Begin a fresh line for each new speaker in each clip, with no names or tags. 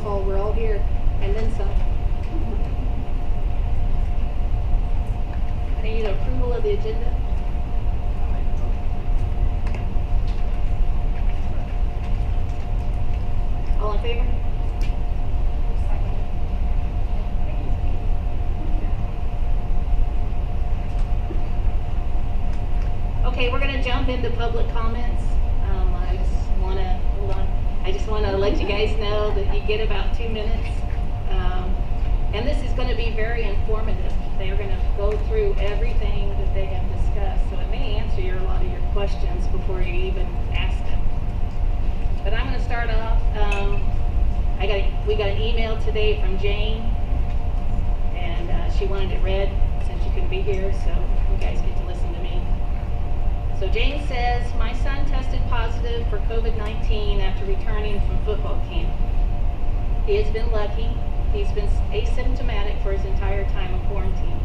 call. We're all here, and then some. I need approval of the agenda. All in favor? Okay, we're going to jump into public comments. I just want to let you guys know that you get about 2 minutes. And this is going to be very informative. They're going to go through everything that they have discussed. So it may answer a lot of your questions before you even ask them. But I'm going to start off. We got an email today from Jane. And she wanted it read since you couldn't be here. So you guys get to listen to me. So Jane says, my son tested positive for COVID-19 after returning from football camp. He has been lucky. He's been asymptomatic for his entire time of quarantine.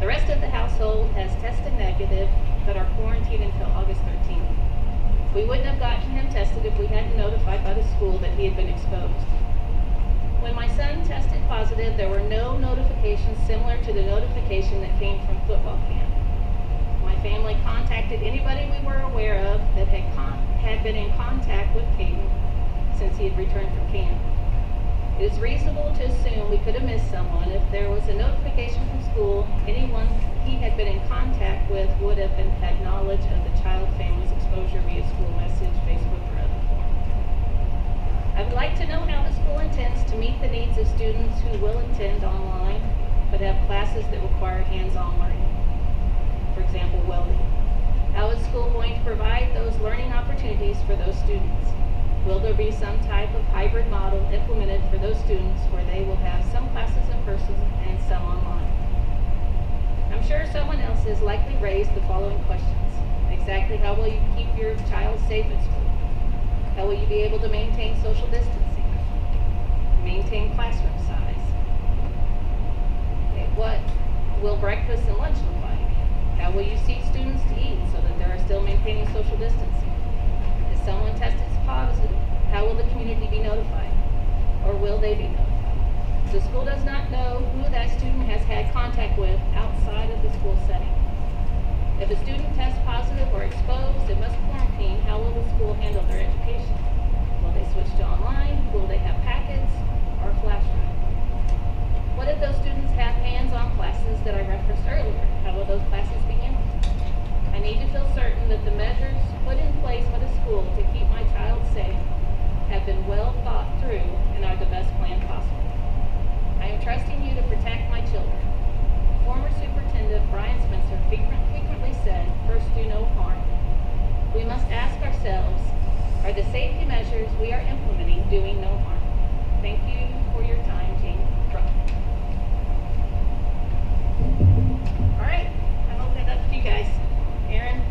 The rest of the household has tested negative, but are quarantined until August 13th. We wouldn't have gotten him tested if we hadn't notified by the school that he had been exposed. When my son tested positive, there were no notifications similar to the notification that came from football camp. My family contacted anybody we were aware of that had been in contact with Caden since he had returned from camp. It is reasonable to assume we could have missed someone. If there was a notification from school, anyone he had been in contact with would have had knowledge of the child family's exposure via school message, Facebook, or other form. I would like to know how the school intends to meet the needs of students who will attend online but have classes that require hands-on learning. For example, welding. How is school going to provide those learning opportunities for those students? Will there be some type of hybrid model implemented for those students where they will have some classes in person and some online? I'm sure someone else has likely raised the following questions. Exactly how will you keep your child safe at school? How will you be able to maintain social distancing? Maintain classroom size? Okay, what will breakfast and lunch look like? How will you see students to eat so that they are still maintaining social distancing? If someone tested positive, how will the community be notified? Or will they be notified? The school does not know who that student has had contact with outside of the school setting. If a student tests positive or exposed and must quarantine, how will the school handle their education? Will they switch to online? Will they have packets or flash drive? What if those students have hands-on classes that I referenced earlier? How will those classes be handled? I need to feel certain that the measures put in place by the school to keep my child safe have been well thought through and are the best plan possible. I am trusting you to protect my children. Former Superintendent Brian Spencer frequently said, first do no harm. We must ask ourselves, are the safety measures we are implementing doing no harm? Thank you for your time, Jane. All right, I'm opening it up to you guys. Aaron?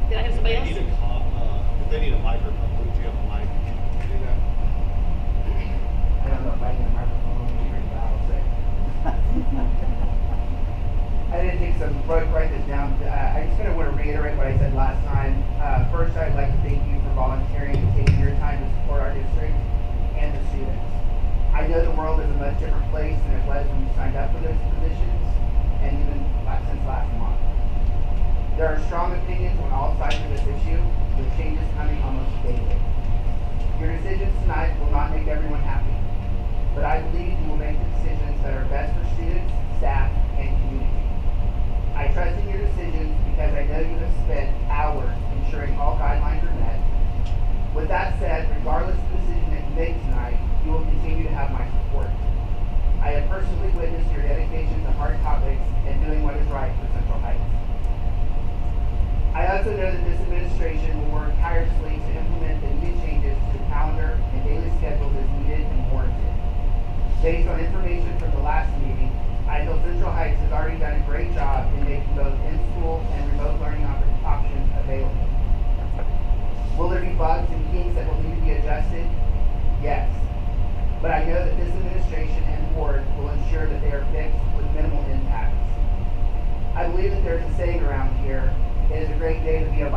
Did I have somebody else?
If they need a microphone, would you have a mic? Do that.
I don't know if I need a microphone. It's pretty loud, so. I didn't take some, write this down. I just kind of want to reiterate what I said last time. First, I'd like to thank you for volunteering and taking your time to support our district and the students. I know the world is a much different place than it was when you signed up for those positions, and even since last month. There are strong opinions on all sides of this issue, with changes coming almost daily. Your decisions tonight will not make everyone happy, but I believe you will make the decisions that are best for students, staff, and community. I trust in your decisions because I know you have spent hours ensuring all guidelines are met. With that said, regardless of the decision that you make tonight, you will continue to have my support. I have personally witnessed your dedication to hard topics and doing what is right for Central Heights. I also know that this administration will work tirelessly to implement the needed changes to the calendar and daily schedules as needed and warranted. Based on information from the last meeting, I feel Central Heights has already done a great job in making both in-school and remote learning options available. Will there be bugs and kinks that will need to be adjusted? Yes. But I know that this administration and board will ensure that they are fixed with minimal impacts. I believe that there's a saying around here, it is a great day to be a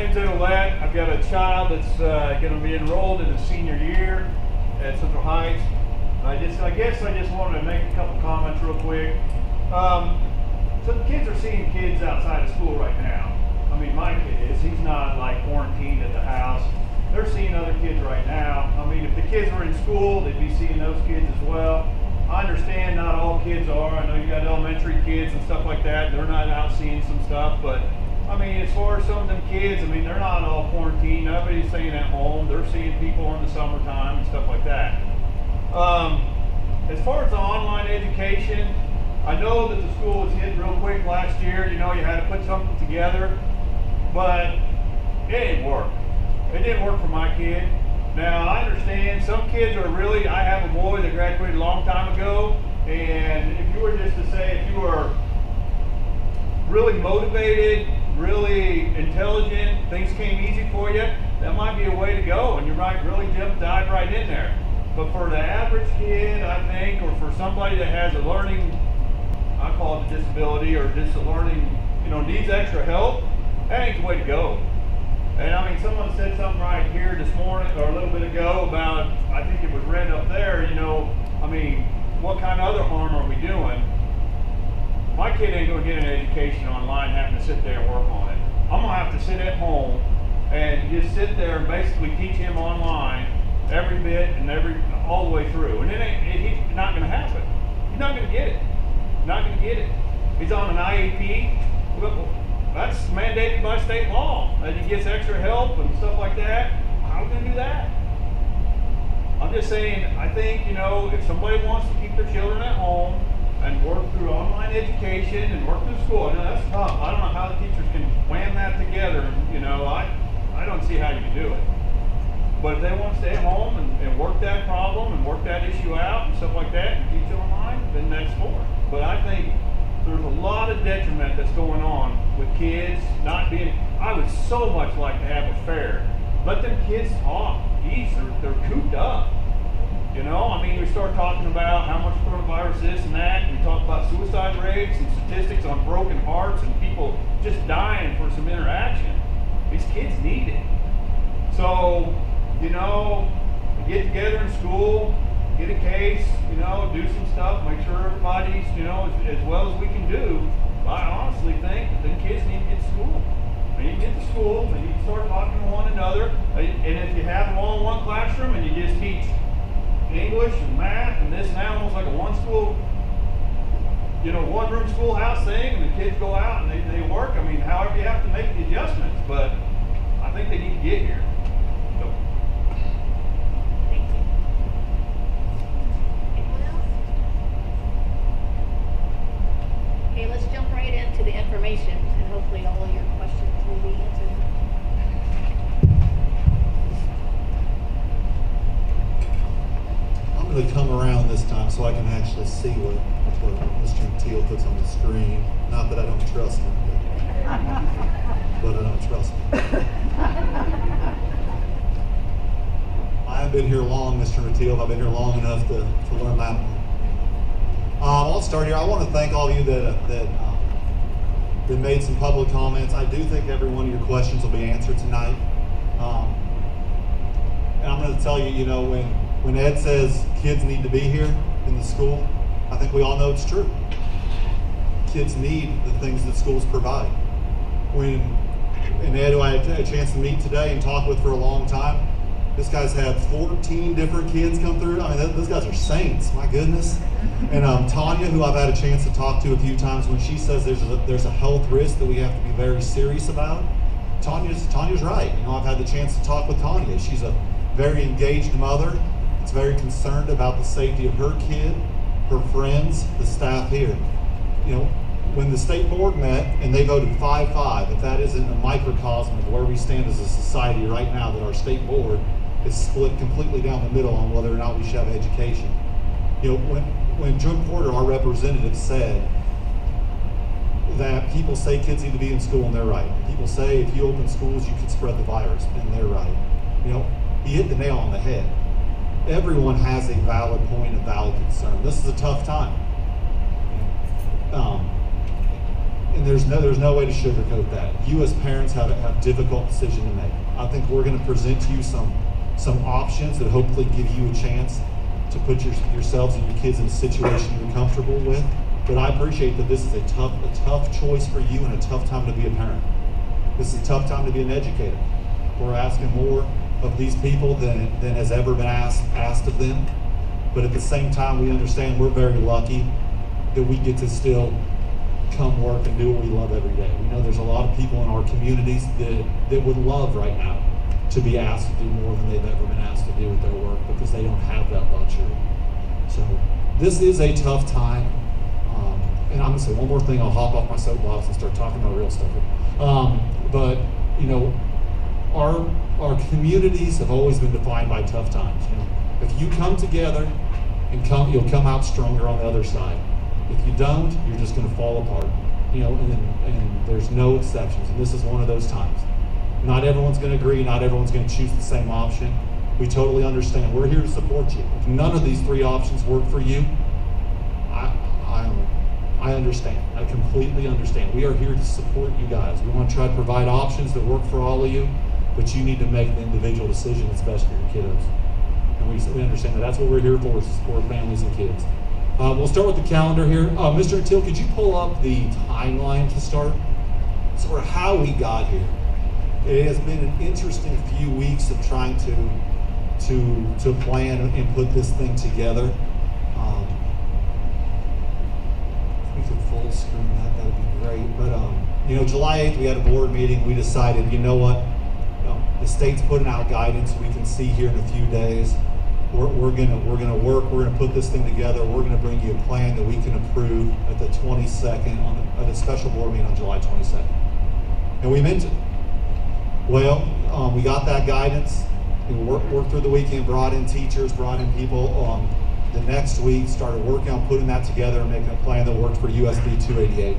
name's Edolette. I've got a child that's going to be enrolled in his senior year at Central Heights. I guess I just wanted to make a couple comments real quick. So the kids are seeing kids outside of school right now. I mean, my kid is. He's not like quarantined at the house. They're seeing other kids right now. I mean, if the kids were in school, they'd be seeing those kids as well. I understand not all kids are. I know you got elementary kids and stuff like that. They're not out seeing some stuff, but I mean, as far as some of them kids, I mean, they're not all quarantined. Nobody's staying at home. They're seeing people in the summertime and stuff like that. As far as the online education, I know that the school was hit real quick last year. You know, you had to put something together, but it didn't work. It didn't work for my kid. Now, I understand some kids are really, I have a boy that graduated a long time ago, and if you were just to say, if you were really motivated, really intelligent, things came easy for you, that might be a way to go, and you might really dive right in there. But for the average kid, I think, or for somebody that has a learning, I call it a disability, or just a learning, you know, needs extra help, that ain't the way to go. And I mean, someone said something right here this morning, or a little bit ago, about, I think it was read up there, you know, I mean, what kind of other harm are we doing? My kid ain't going to get an education online having to sit there and work on it. I'm going to have to sit at home and just sit there and basically teach him online every bit and all the way through. And it's not going to happen. He's not going to get it. Not going to get it. He's on an IEP. Well, that's mandated by state law, that he gets extra help and stuff like that. How are we going to do that? I'm just saying, I think, you know, if somebody wants to keep their children at home and work through online education and work through school, I know that's tough. I don't know how the teachers can wham that together. You know, I don't see how you can do it. But if they want to stay at home and work that problem and work that issue out and stuff like that and teach online, then that's for it. But I think there's a lot of detriment that's going on with kids not being. I would so much like to have a fair. Let them kids talk. Geez, they're cooped up. You know, I mean, we start talking about how much coronavirus this and that. And we talk about suicide rates and statistics on broken hearts and people just dying for some interaction. These kids need it. So, you know, get together in school, get a case, you know, do some stuff, make sure everybody's, you know, as well as we can do. I honestly think that the kids need to get to school. They need to get to school, they need to start talking to one another. And if you have them all in one classroom and you just teach English and math and this and that, almost like a one school, you know, one room schoolhouse thing, and the kids go out and they work. I mean, however you have to make the adjustments, but I think they need to get here. So.
Thank you. Anyone else? Okay, let's jump right into the information, and hopefully all of your questions will be answered.
I'm going to come around this time so I can actually see what Mr. Teal puts on the screen. Not that I don't trust him, but I don't trust him. I haven't been here long, Mr. Teal. I've been here long enough to learn that one. I'll start here. I want to thank all of you that made some public comments. I do think every one of your questions will be answered tonight. And I'm going to tell you, you know, when Ed says kids need to be here in the school, I think we all know it's true. Kids need the things that schools provide. And Ed, who I had a chance to meet today and talk with for a long time, this guy's had 14 different kids come through. I mean, those guys are saints, my goodness. And Tanya, who I've had a chance to talk to a few times, when she says there's a health risk that we have to be very serious about, Tanya's right. You know, I've had the chance to talk with Tanya. She's a very engaged mother. Is very concerned about the safety of her kid, her friends, the staff here. You know, when the state board met and they voted 5-5, if that isn't a microcosm of where we stand as a society right now, that our state board is split completely down the middle on whether or not we should have education. You know, when Jim Porter, our representative, said that people say kids need to be in school and they're right. People say if you open schools you could spread the virus, and they're right. You know, he hit the nail on the head. Everyone has a valid point, a valid concern. This is a tough time. and there's no way to sugarcoat that. You as parents have a difficult decision to make. I think we're going to present to you some options that hopefully give you a chance to put yourselves and your kids in a situation you're comfortable with. But I appreciate that this is a tough choice for you and a tough time to be a parent. This is a tough time to be an educator. We're asking more of these people than has ever been asked of them. But at the same time, we understand we're very lucky that we get to still come work and do what we love every day. We know there's a lot of people in our communities that would love right now to be asked to do more than they've ever been asked to do with their work because they don't have that luxury. So this is a tough time. And I'm gonna say one more thing, I'll hop off my soapbox and start talking about real stuff. But you know, our communities have always been defined by tough times. You know, if you come together and you'll come out stronger on the other side. If you don't, you're just gonna fall apart. You know, and there's no exceptions. And this is one of those times. Not everyone's gonna agree, not everyone's gonna choose the same option. We totally understand. We're here to support you. If none of these three options work for you, I understand. I completely understand. We are here to support you guys. We want to try to provide options that work for all of you, but you need to make the individual decision that's best for your kiddos. And we understand that. That's what we're here for, is to support families and kids. We'll start with the calendar here. Mr. Till, could you pull up the timeline to start? Sort of how we got here. It has been an interesting few weeks of trying to plan and put this thing together. If we could full screen that would be great. But you know, July 8th we had a board meeting. We decided, you know what, the state's putting out guidance. We can see here in a few days. We're gonna work. We're gonna put this thing together. We're gonna bring you a plan that we can approve at the 22nd at a special board meeting on July 22nd. And we meant it. Well, we got that guidance. We worked through the weekend, brought in teachers, brought in people. The next week, started working on putting that together and making a plan that worked for USD 288.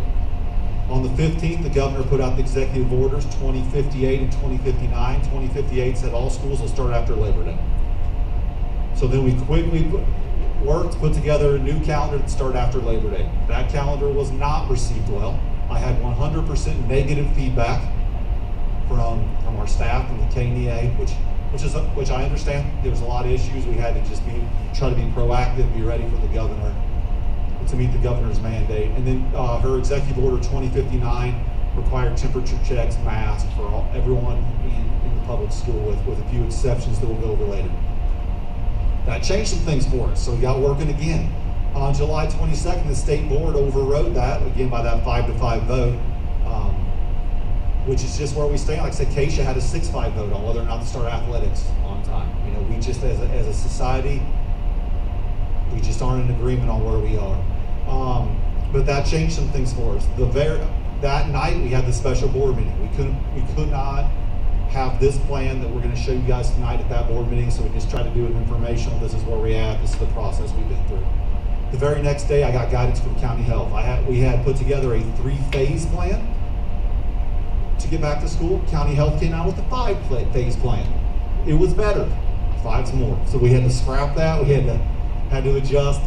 On the 15th, the governor put out the executive orders 2058 and 2059. 2058 said all schools will start after Labor Day. So then we quickly put together a new calendar that started after Labor Day. That calendar was not received well. I had 100% negative feedback from our staff and the KNEA, which I understand. There was a lot of issues. We had to just try to be proactive, be ready for the governor, to meet the governor's mandate. And then her executive order 2059 required temperature checks, masks for everyone in the public school, with a few exceptions that we'll go over later. That changed some things for us, so we got working again. On July 22nd, the state board overrode that, again by that 5-5 vote, which is just where we stand. Like I said, Keisha had a 6-5 vote on whether or not to start athletics on time. You know, we just, as a society, we just aren't in agreement on where we are. But that changed some things for us. That night we had the special board meeting. We could not have this plan that we're going to show you guys tonight at that board meeting, so we just try to do it informational. This is where we're at. This is the process we've been through. The very next day, I got guidance from County Health. We had put together a 3-phase plan to get back to school. County Health came out with a 5-phase plan. It was better. 5's more. So we had to scrap that. We had to adjust.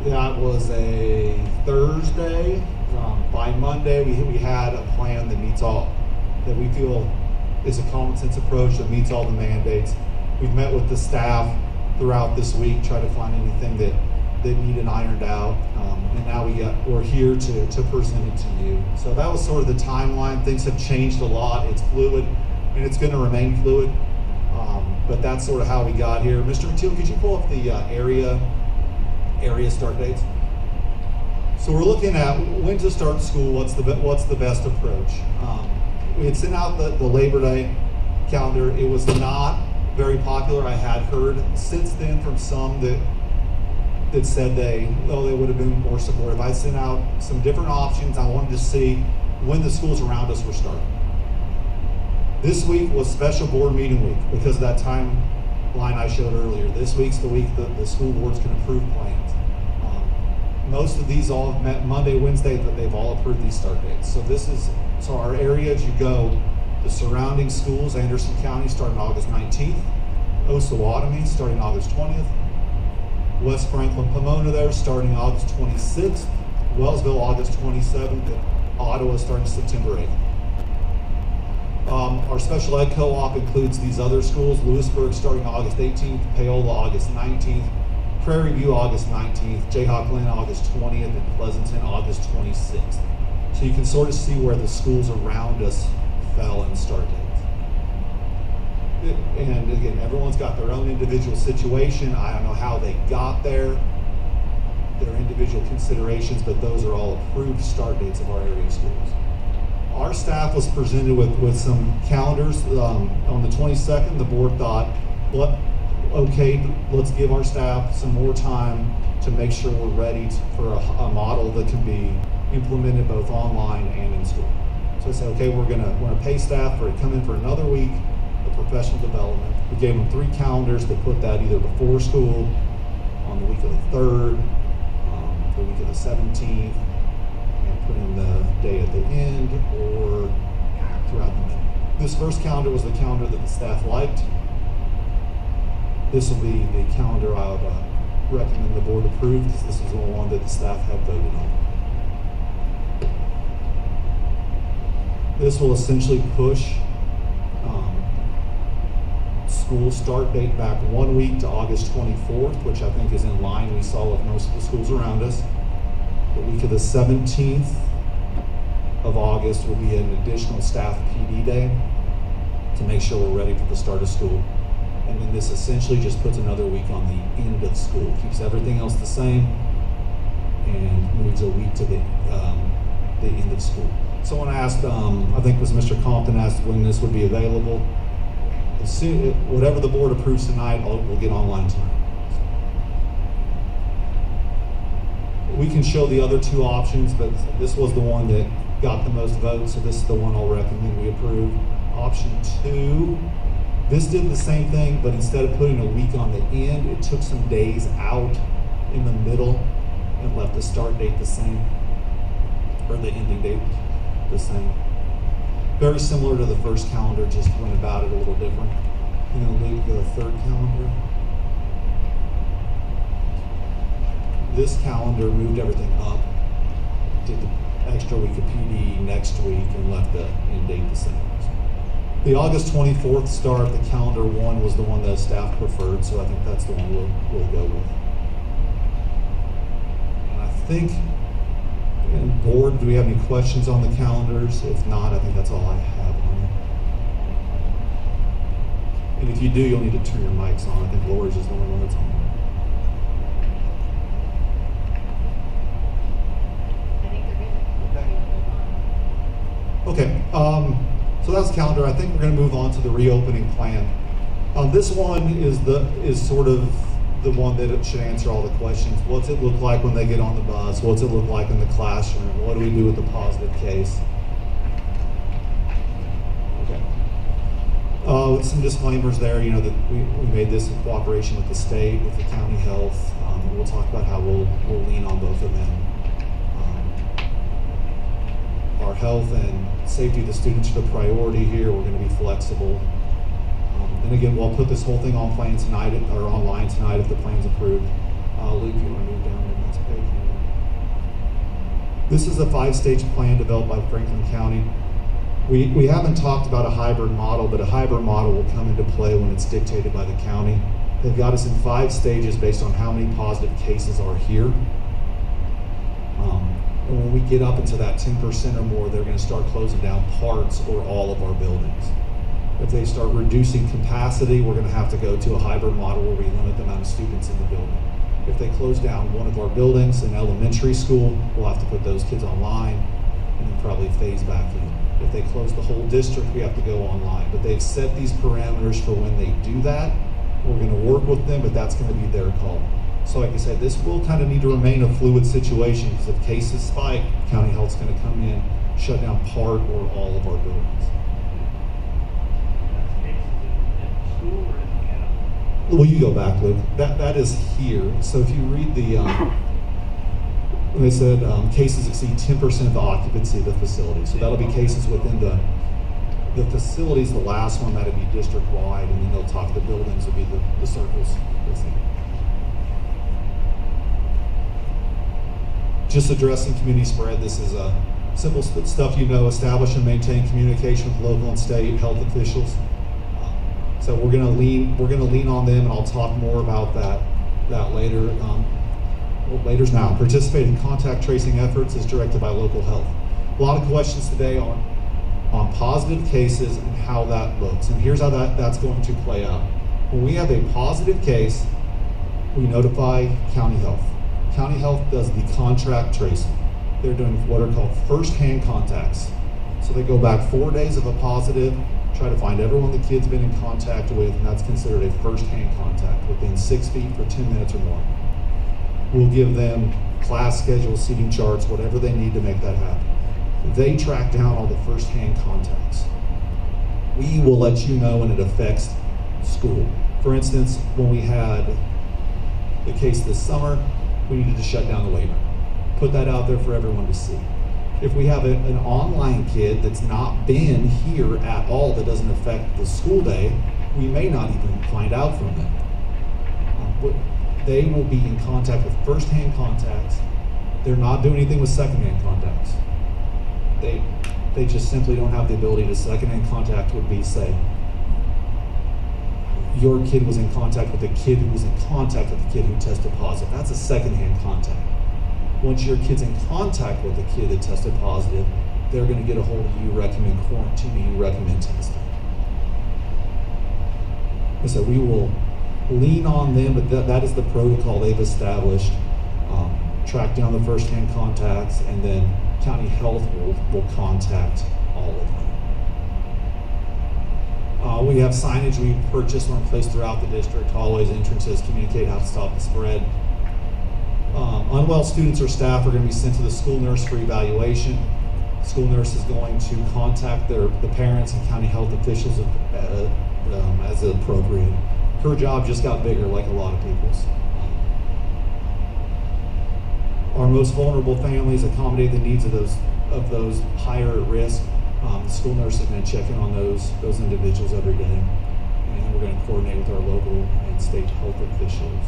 That was a Thursday. By Monday, we had a plan that we feel is a common sense approach that meets all the mandates. We've met with the staff throughout this week, try to find anything that needed ironed out, and now we're here to present it to you. So that was sort of the timeline. Things have changed a lot. It's fluid, and it's going to remain fluid. But that's sort of how we got here. Mr. Mateel, could you pull up the area start dates? So we're looking at when to start school. What's the best approach? We had sent out the Labor Day calendar. It was not very popular. I had heard since then from some that said they would have been more supportive. I sent out some different options. I wanted to see when the schools around us were starting. This week was special board meeting week because of that timeline I showed earlier. This week's the week that the school boards can approve plans. Most of these all have met Monday, Wednesday, but they've all approved these start dates. So our area, as you go, the surrounding schools, Anderson County starting August 19th, Osawatomie starting August 20th, West Franklin, Pomona there starting August 26th, Wellsville August 27th, and Ottawa starting September 8th. Our special ed co-op includes these other schools: Lewisburg starting August 18th, Paola August 19th, Prairie View August 19th, Jayhawk Glen August 20th, and Pleasanton August 26th. So you can sort of see where the schools around us fell in start dates. And again, everyone's got their own individual situation. I don't know how they got there, their individual considerations, but those are all approved start dates of our area schools. Our staff was presented with some calendars. On the 22nd, the board thought, okay, let's give our staff some more time to make sure we're ready for a model that can be implemented both online and in school. So I said, okay, we're gonna pay staff for to come in for another week of professional development. We gave them 3 calendars to put that either before school, on the week of the 3rd, the week of the 17th, and put in the day at the end or throughout the middle. This first calendar was the calendar that the staff liked. This will be the calendar I would recommend the board approve, because this is the one that the staff had voted on. This will essentially push school start date back 1 week to August 24th, which I think is in line we saw with most of the schools around us. The week of the 17th of August will be an additional staff PD day to make sure we're ready for the start of school. And then this essentially just puts another week on the end of school, keeps everything else the same, and moves a week to the end of school. Someone asked, I think it was Mr. Compton asked when this would be available. As soon, whatever the board approves tonight, we'll get online tonight. We can show the other 2 options, but this was the one that got the most votes, so this is the one I'll recommend we approve. Option 2, this did the same thing, but instead of putting a week on the end, it took some days out in the middle and left the start date the same, or the ending date the same. Very similar to the first calendar, just went about it a little different. I'm going to leave the 3rd calendar. This calendar moved everything up, did the extra week of PD next week, and left the end date the same. The August 24th start, the calendar one, was the one that staff preferred, so I think that's the one we'll go with. And I think, board, do we have any questions on the calendars? If not, I think that's all I have on it. And if you do, you'll need to turn your mics on. I think Lori's is the only one that's on.
I think they're good.
Okay, so that's the calendar. I think we're going to move on to the reopening plan. This one is sort of the one that should answer all the questions. What's it look like when they get on the bus? What's it look like in the classroom? What do we do with the positive case? Okay. With some disclaimers there, you know, that we made this in cooperation with the state, with the county health. We'll talk about how we'll lean on both of them. Our health and safety of the students are the priority here. We're going to be flexible. And again, we'll put this whole thing on plan tonight, or online tonight if the plan's approved. Luke, you want to move down to the next page? This is a 5-stage plan developed by Franklin County. We haven't talked about a hybrid model, but a hybrid model will come into play when it's dictated by the county. They've got us in 5 stages based on how many positive cases are here. And when we get up into that 10% or more, they're going to start closing down parts or all of our buildings. If they start reducing capacity, we're going to have to go to a hybrid model where we limit the amount of students in the building. If they close down one of our buildings in elementary school, we'll have to put those kids online and then probably phase back in. If they close the whole district, we have to go online. But they've set these parameters for when they do that. We're going to work with them, but that's going to be their call. So like I said, this will kind of need to remain a fluid situation, because if cases spike, county health's going to come in, shut down part or all of our buildings. Well, you go back, Luke. That is here. So if you read the, when they said cases exceed 10% of the occupancy of the facility. So that'll be cases within the facilities. The last one, that'll be district-wide, and then they'll talk the buildings will be the circles. just addressing community spread. This is simple stuff you know. Establish and maintain communication with local and state health officials. So we're gonna lean on them, and I'll talk more about that later. Later's now. Participate in contact tracing efforts as directed by local health. A lot of questions today on positive cases and how that looks. And here's how that's going to play out. When we have a positive case, we notify county health. County health does the contact tracing. They're doing what are called first-hand contacts. So they go back 4 days of a positive, try to find everyone the kid's been in contact with, and that's considered a first-hand contact within 6 feet for 10 minutes or more. We'll give them class schedules, seating charts, whatever they need to make that happen. They track down all the first-hand contacts. We will let you know when it affects school. For instance, when we had the case this summer, we needed to shut down the weight room. Put that out there for everyone to see. If we have an online kid that's not been here at all, that doesn't affect the school day, we may not even find out from them. They will be in contact with first-hand contacts. They're not doing anything with second-hand contacts. They just simply don't have the ability to. Second-hand contact would be, say, your kid was in contact with a kid who was in contact with a kid who tested positive. That's a second-hand contact. Once your kid's in contact with a kid that tested positive, they're going to get a hold of you, recommend quarantining, you recommend testing. And so we will lean on them, but that is the protocol they've established. Track down the first-hand contacts, and then county health will contact all of them. We have signage we purchased and placed throughout the district, hallways, entrances, communicate how to stop the spread. Unwell students or staff are going to be sent to the school nurse for evaluation. School nurse is going to contact the parents and county health officials as appropriate. Her job just got bigger, like a lot of people's. Our most vulnerable families, accommodate the needs of those higher at risk. The school nurse is going to check in on those individuals every day, and we're going to coordinate with our local and state health officials.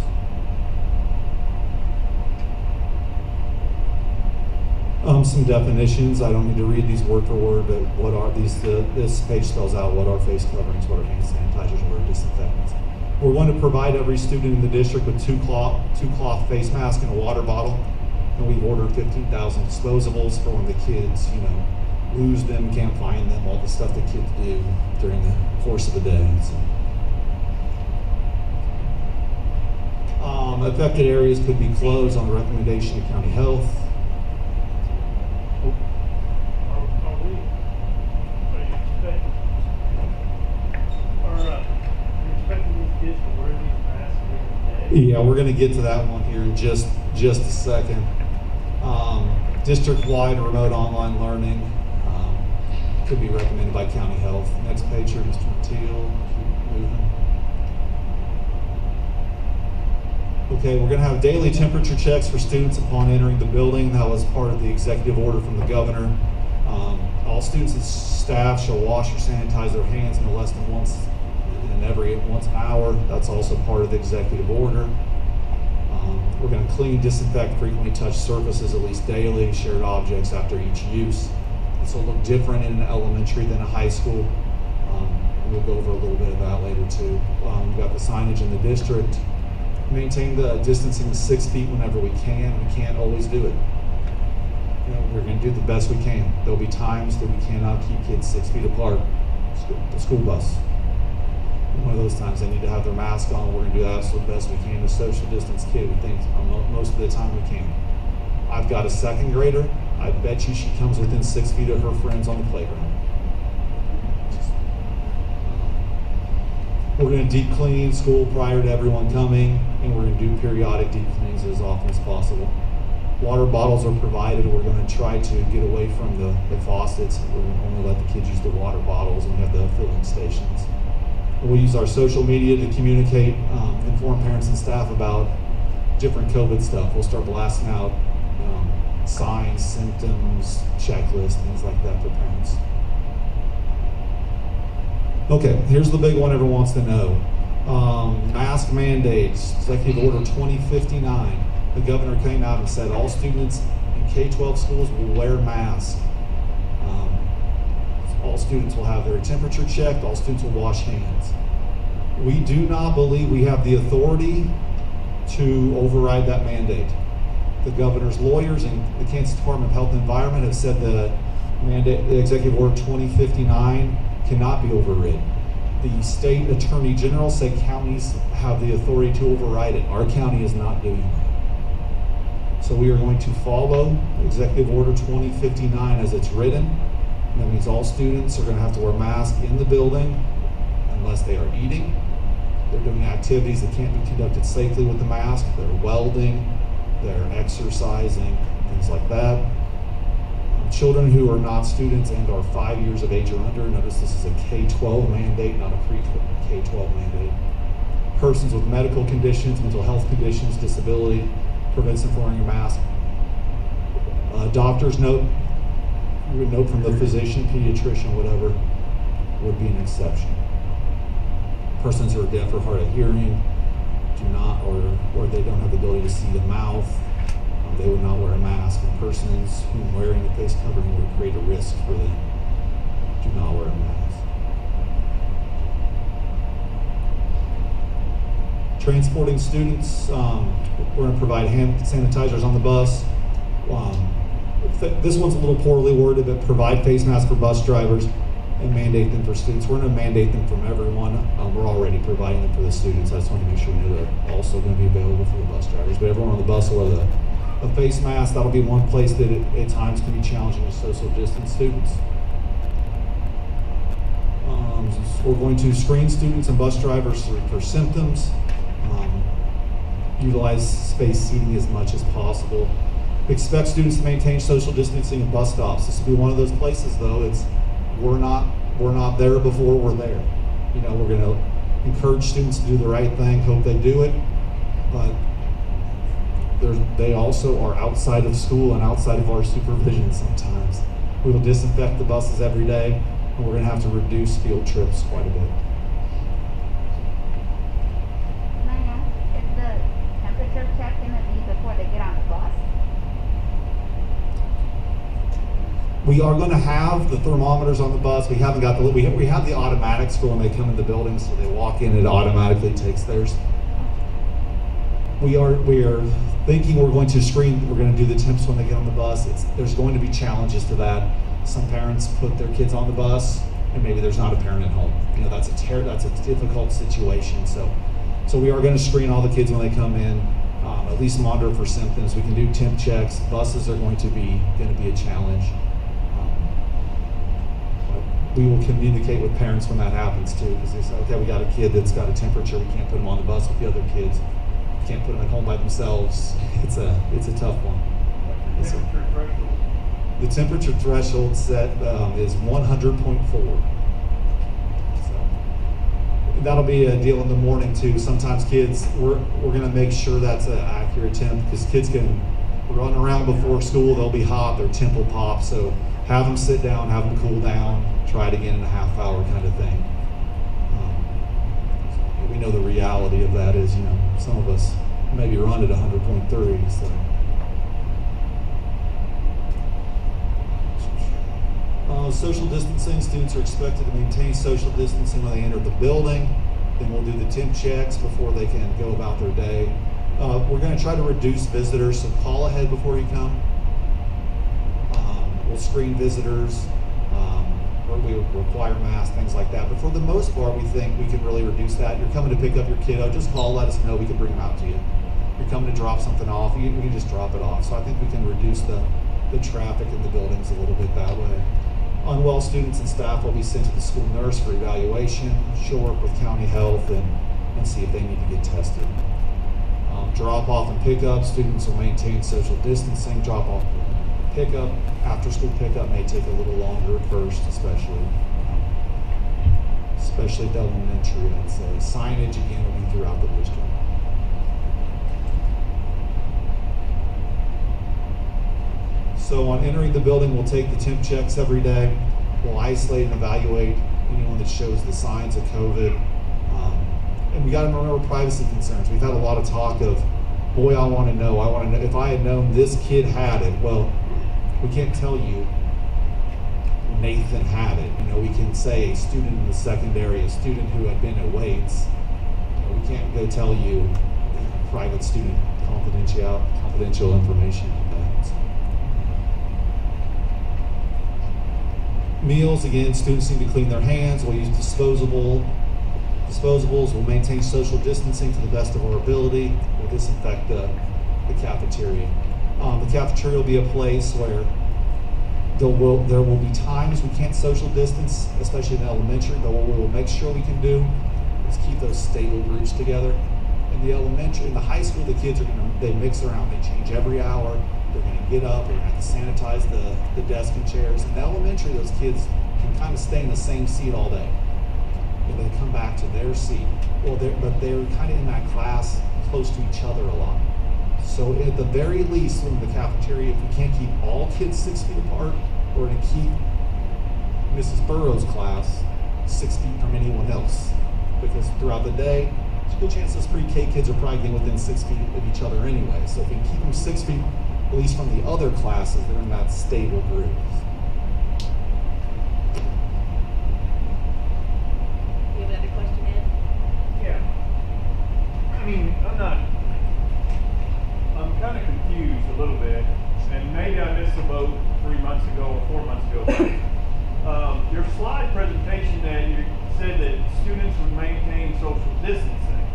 Some definitions. I don't need to read these word for word, but what are these? This page spells out what are face coverings, what are hand sanitizers, what are disinfectants. We're going to provide every student in the district with two cloth face masks and a water bottle. And we've ordered 15,000 disposables for when the kids, lose them, can't find them, all the stuff that kids do during the course of the day. So. Affected areas could be closed on the recommendation of county health. Yeah, we're going to get to that one here in just a second. District-wide remote online learning could be recommended by county health. Next page here, Mr. Mateel. Keep moving. Okay, we're going to have daily temperature checks for students upon entering the building. That was part of the executive order from the governor. All students and staff shall wash or sanitize their hands no less than once an hour. That's also part of the executive order. We're going to clean, disinfect, frequently touch surfaces at least daily, shared objects after each use. This will look different in an elementary than a high school. We'll go over a little bit of that later too. We've got the signage in the district. Maintain the distancing of 6 feet whenever we can. We can't always do it. We're going to do the best we can. There'll be times that we cannot keep kids 6 feet apart. The school bus. One of those times they need to have their mask on. We're going to do the absolute best we can to social distance kid. We think most of the time we can. I've got a second grader. I bet you she comes within 6 feet of her friends on the playground. We're going to deep clean school prior to everyone coming, and we're going to do periodic deep cleans as often as possible. Water bottles are provided. We're going to try to get away from the faucets. We're going to only let the kids use the water bottles, and we have the filling stations. We'll use our social media to communicate, inform parents and staff about different COVID stuff. We'll start blasting out signs, symptoms, checklists, things like that for parents. Okay, here's the big one everyone wants to know. Mask mandates, Executive Order 2059. The governor came out and said all students and K-12 schools will wear masks. All students will have their temperature checked. All students will wash hands. We do not believe we have the authority to override that mandate. The governor's lawyers and the Kansas Department of Health and Environment have said the mandate, the Executive Order 2059, cannot be overridden. The state attorney general said counties have the authority to override it. Our county is not doing that. So we are going to follow Executive Order 2059 as it's written. And that means all students are going to have to wear masks in the building unless they are eating. They're doing activities that can't be conducted safely with the mask. They're welding, they're exercising, things like that. Children who are not students and are 5 years of age or under, notice this is a K-12 mandate, not a pre-K-12 mandate. Persons with medical conditions, mental health conditions, disability, prevents them from wearing a mask. Doctor's note, note from the physician, pediatrician, whatever, would be an exception. Persons who are deaf or hard of hearing do not, or they don't have the ability to see the mouth, they would not wear a mask. And persons whom wearing a face covering would create a risk for them do not wear a mask. Transporting students, we're going to provide hand sanitizers on the bus. This one's a little poorly worded, but provide face masks for bus drivers and mandate them for students. We're going to mandate them from everyone. We're already providing them for the students. I just want to make sure we know they're also going to be available for the bus drivers. But everyone on the bus will wear a face mask. That'll be one place that at times can be challenging to social distance students. We're going to screen students and bus drivers for symptoms. Utilize space seating as much as possible. Expect students to maintain social distancing at bus stops. This will be one of those places, though. We're not there before we're there. You know, we're going to encourage students to do the right thing, hope they do it, but they also are outside of school and outside of our supervision sometimes. We will disinfect the buses every day, and we're going to have to reduce field trips quite a bit.
May I ask, is the temperature check going to be before they get on the bus?
We are going to have the thermometers on the bus. We haven't got we have the automatics for when they come in the building, so they walk in, it automatically takes theirs. We are thinking we're going to screen, we're going to do the temps when they get on the bus. There's going to be challenges to that. Some parents put their kids on the bus, and maybe there's not a parent at home. You know, that's a difficult situation. So we are going to screen all the kids when they come in, at least monitor for symptoms. We can do temp checks. Buses are going to be a challenge. We will communicate with parents when that happens too, because they say, okay, we got a kid that's got a temperature, we can't put them on the bus with the other kids. We can't put them at home by themselves. It's a tough one. The temperature threshold set is 100.4. So that'll be a deal in the morning too. Sometimes kids, we're going to make sure that's an accurate temp, because kids can run around before school, they'll be hot, their temp will pop. So have them sit down, have them cool down, try it again in a half hour kind of thing. We know the reality of that is, you know, some of us maybe run at 100.3. So. Social distancing, students are expected to maintain social distancing when they enter the building. Then we'll do the temp checks before they can go about their day. We're going to try to reduce visitors, so call ahead before you come. We'll screen visitors, or we require masks, things like that. But for the most part, we think we can really reduce that. You're coming to pick up your kiddo, just call, let us know, we can bring them out to you. You're coming to drop something off, we can just drop it off. So I think we can reduce the traffic in the buildings a little bit that way. Unwell students and staff will be sent to the school nurse for evaluation. She'll work with county health and see if they need to get tested. Drop off and pick up, students will maintain social distancing. Drop off, pickup, after school pickup may take a little longer at first, especially at elementary, I'd say. Signage again will be throughout the district. So on entering the building, we'll take the temp checks every day. We'll isolate and evaluate anyone that shows the signs of COVID. And we got to remember privacy concerns. We've had a lot of talk of boy, I want to know. I want to know if I had known this kid had it. Well, we can't tell you Nathan had it. You know, we can say a student in the secondary, a student who had been at Wade's. You know, we can't go tell you private student confidential information like that. Meals, again, students need to clean their hands. We'll use disposables. We'll maintain social distancing to the best of our ability. We'll disinfect the cafeteria. The cafeteria will be a place where there will be times we can't social distance, especially in elementary, but what we'll make sure we can do is keep those stable groups together. In the elementary, in the high school, the kids they mix around, they change every hour, they're gonna get up, we're gonna have to sanitize the desk and chairs. In the elementary, those kids can kind of stay in the same seat all day. And they come back to their seat. Well, but they're kind of in that class close to each other a lot. So at the very least, in the cafeteria, if we can't keep all kids 6 feet apart, we're going to keep Mrs. Burrow's class 6 feet from anyone else. Because throughout the day, there's a good chance those pre-K kids are probably getting within 6 feet of each other anyway. So if we keep them 6 feet, at least from the other classes, they're in that stable group.
You have another question, Ed?
Yeah. I mean, I'm kind of confused a little bit, and maybe I missed the boat 3 months ago or 4 months ago. Your slide presentation that you said that students would maintain social distancing,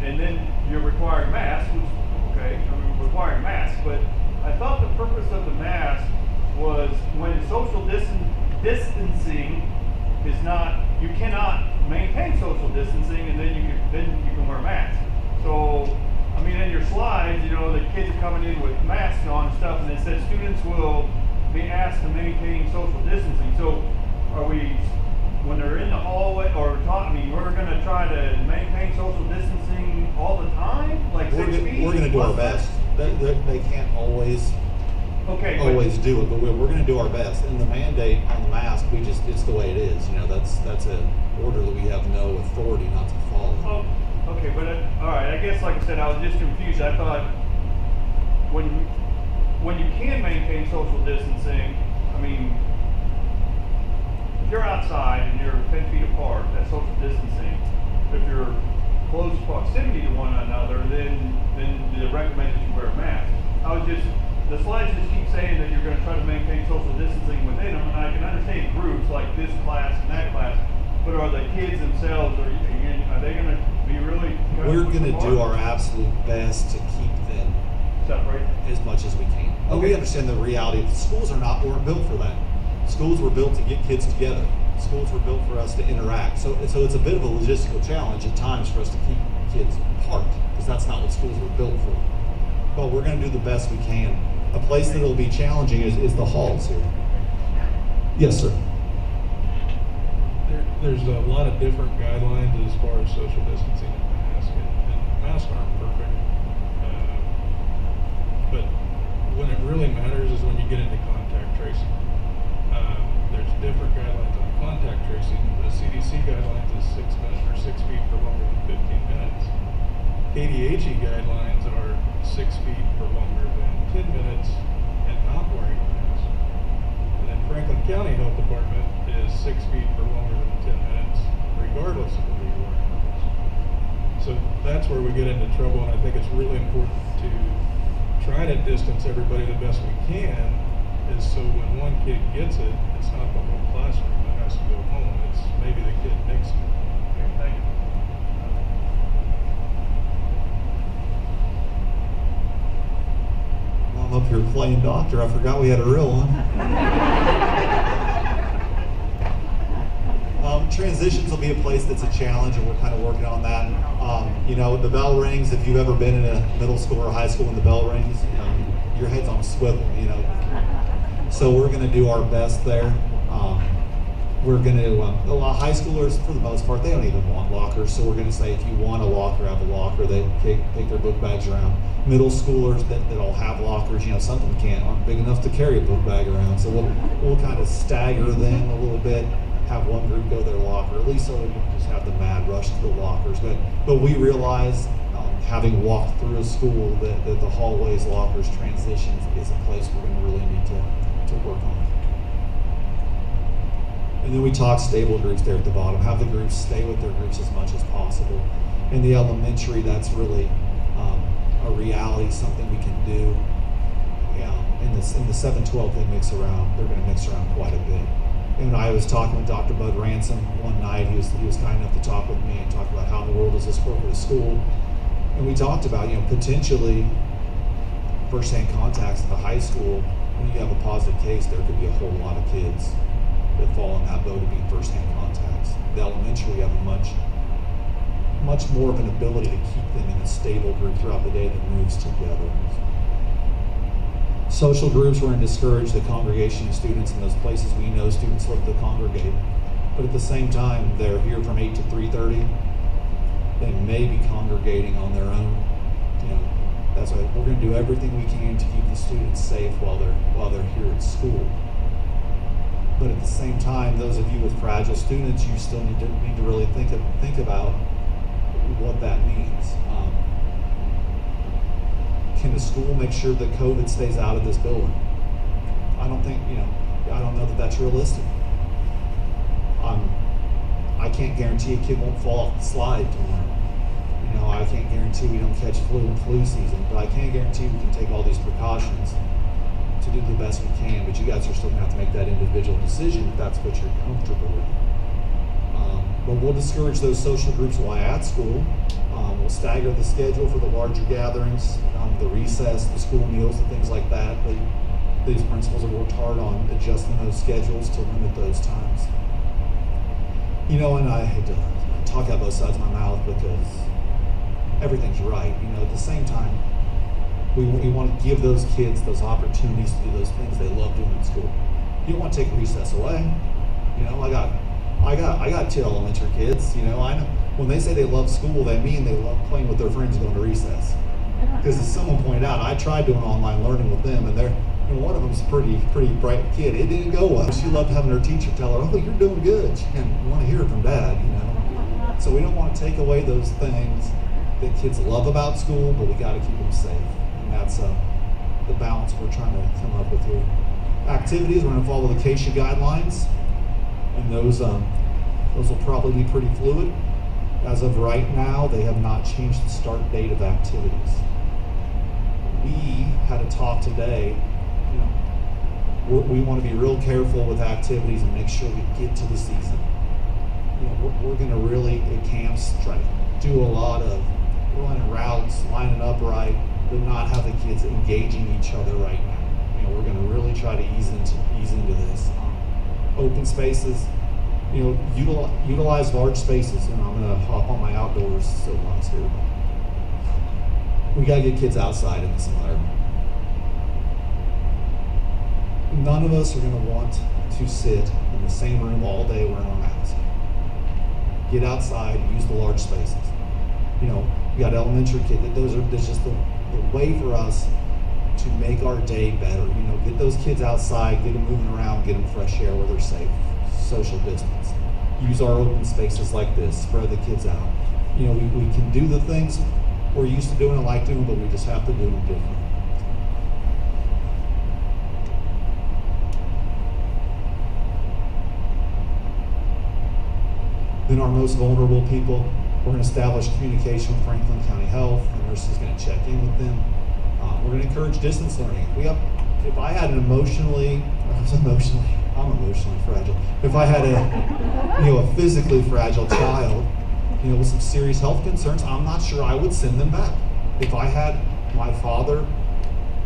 and then you're requiring masks, which, okay, I mean, requiring masks, but I thought the purpose of the mask was when social distancing is not, you cannot maintain social distancing, and then you can wear masks. So, I mean, in your slides, you know, the kids are coming in with masks on and stuff, and it said students will be asked to maintain social distancing. So, are we, when they're in the hallway, or I mean, we're going to try to maintain social distancing all the time, like 6 feet?
We're going to do our best. They can't always do it, but we're going to do our best. And the mandate on the mask, it's the way it is. You know, that's an order that we have no authority not to follow.
Oh, okay, but all right. I guess, like I said, I was just confused. I thought when you can maintain social distancing, I mean, if you're outside and you're 10 feet apart, that's social distancing. If you're close proximity to one another, then the recommended you wear a mask. The slides just keep saying that you're going to try to maintain social distancing within them, and I can understand groups like this class and that class, but are the kids themselves, are they going to be really?
We're going to do our absolute best to keep them
separate
as much as we can. But we understand the reality that schools weren't built for that. Schools were built to get kids together. Schools were built for us to interact. So it's a bit of a logistical challenge at times for us to keep kids apart, because that's not what schools were built for. But we're going to do the best we can. A place that will be challenging is the halls here. Yes, sir.
There's a lot of different guidelines as far as social distancing and masks, and masks aren't perfect. But when it really matters is when you get into contact tracing. There's different guidelines on contact tracing. The CDC guidelines is 6 minutes or 6 feet for longer than 15 minutes. KDHE guidelines are 6 feet for longer than 10 minutes and not wearing a mask. And then Franklin County Health Department is 6 feet for longer than 10 minutes, regardless of whether you're wearing a mask. So that's where we get into trouble, and I think it's really important to try to distance everybody the best we can, is so when one kid gets it, it's not the whole classroom that has to go home. It's maybe the kid next to it.
Okay, thank you.
I'm up here playing doctor. I forgot we had a real one. Transitions will be a place that's a challenge, and we're kind of working on that. You know, the bell rings. If you've ever been in a middle school or high school and the bell rings, your head's on a swivel, you know. So we're going to do our best there. We're going to, a lot of high schoolers, for the most part, they don't even want lockers. So we're going to say, if you want a locker, have a locker. They take their book bags around. Middle schoolers that'll have lockers, you know, some of them aren't big enough to carry a book bag around. So we'll kind of stagger them a little bit, have one group go to their locker, at least so we don't just have the mad rush to the lockers. But we realize having walked through a school, that the hallways, lockers, transitions is a place we're going to really need to work on. And then we talk stable groups there at the bottom. Have the groups stay with their groups as much as possible. In the elementary, that's really a reality, something we can do. In the 7-12, they mix around. They're going to mix around quite a bit. And I was talking with Dr. Bud Ransom one night. He was kind enough to talk with me and talk about how in the world does this work at a school. And we talked about, potentially first-hand contacts at the high school. When you have a positive case, there could be a whole lot of kids that fall in that boat of being first-hand contacts. The elementary, we have a much more of an ability to keep them in a stable group throughout the day that moves together. Social groups, we're going to discourage the congregation of students in those places we know students love to congregate. But at the same time, they're here from 8 to 3:30. They may be congregating on their own. That's why we're going to do everything we can to keep the students safe while they're here at school. But at the same time, those of you with fragile students, you still need to really think about what that means. Can the school make sure that COVID stays out of this building? I don't know that that's realistic. I can't guarantee a kid won't fall off the slide tomorrow. I can't guarantee we don't catch flu in flu season, but I can guarantee we can take all these precautions to do the best we can. But you guys are still going to have to make that individual decision if that's what you're comfortable with. But we'll discourage those social groups while at school. We'll stagger the schedule for the larger gatherings, the recess, the school meals, and things like that. But these principals have worked hard on adjusting those schedules to limit those times. And I hate to talk out both sides of my mouth because everything's right. At the same time, we want to give those kids those opportunities to do those things they love doing in school. You don't want to take recess away. I got 2 elementary kids. I know when they say they love school, they mean they love playing with their friends going to recess. Because as someone pointed out, I tried doing online learning with them, and one of them's a pretty bright kid. It didn't go well. She loved having her teacher tell her, "Oh, you're doing good." She didn't want to hear it from Dad. So we don't want to take away those things that kids love about school, but we got to keep them safe. And that's the balance we're trying to come up with here. Activities, we're going to follow the CASHA guidelines, and those will probably be pretty fluid. As of right now, they have not changed the start date of activities. We had a talk today. We want to be real careful with activities and make sure we get to the season. We're going to really, at camps, try to do a lot of running routes, lining up right, but not have the kids engaging each other right now. We're going to really try to ease into this. Open spaces, utilize large spaces, and I'm going to hop on my outdoors soapbox here. We got to get kids outside in this environment. None of us are going to want to sit in the same room all day wearing a mask. Get outside, use the large spaces. You got elementary kids. There's just the way for us to make our day better. Get those kids outside, get them moving around, get them fresh air where they're safe, social distance. Use our open spaces like this, spread the kids out. We can do the things we're used to doing and like doing, but we just have to do them differently. Then our most vulnerable people, we're going to establish communication with Franklin County Health. The nurse is going to check in with them. We're going to encourage distance learning. If I had I'm emotionally fragile. If I had a physically fragile child, with some serious health concerns, I'm not sure I would send them back. If I had my father,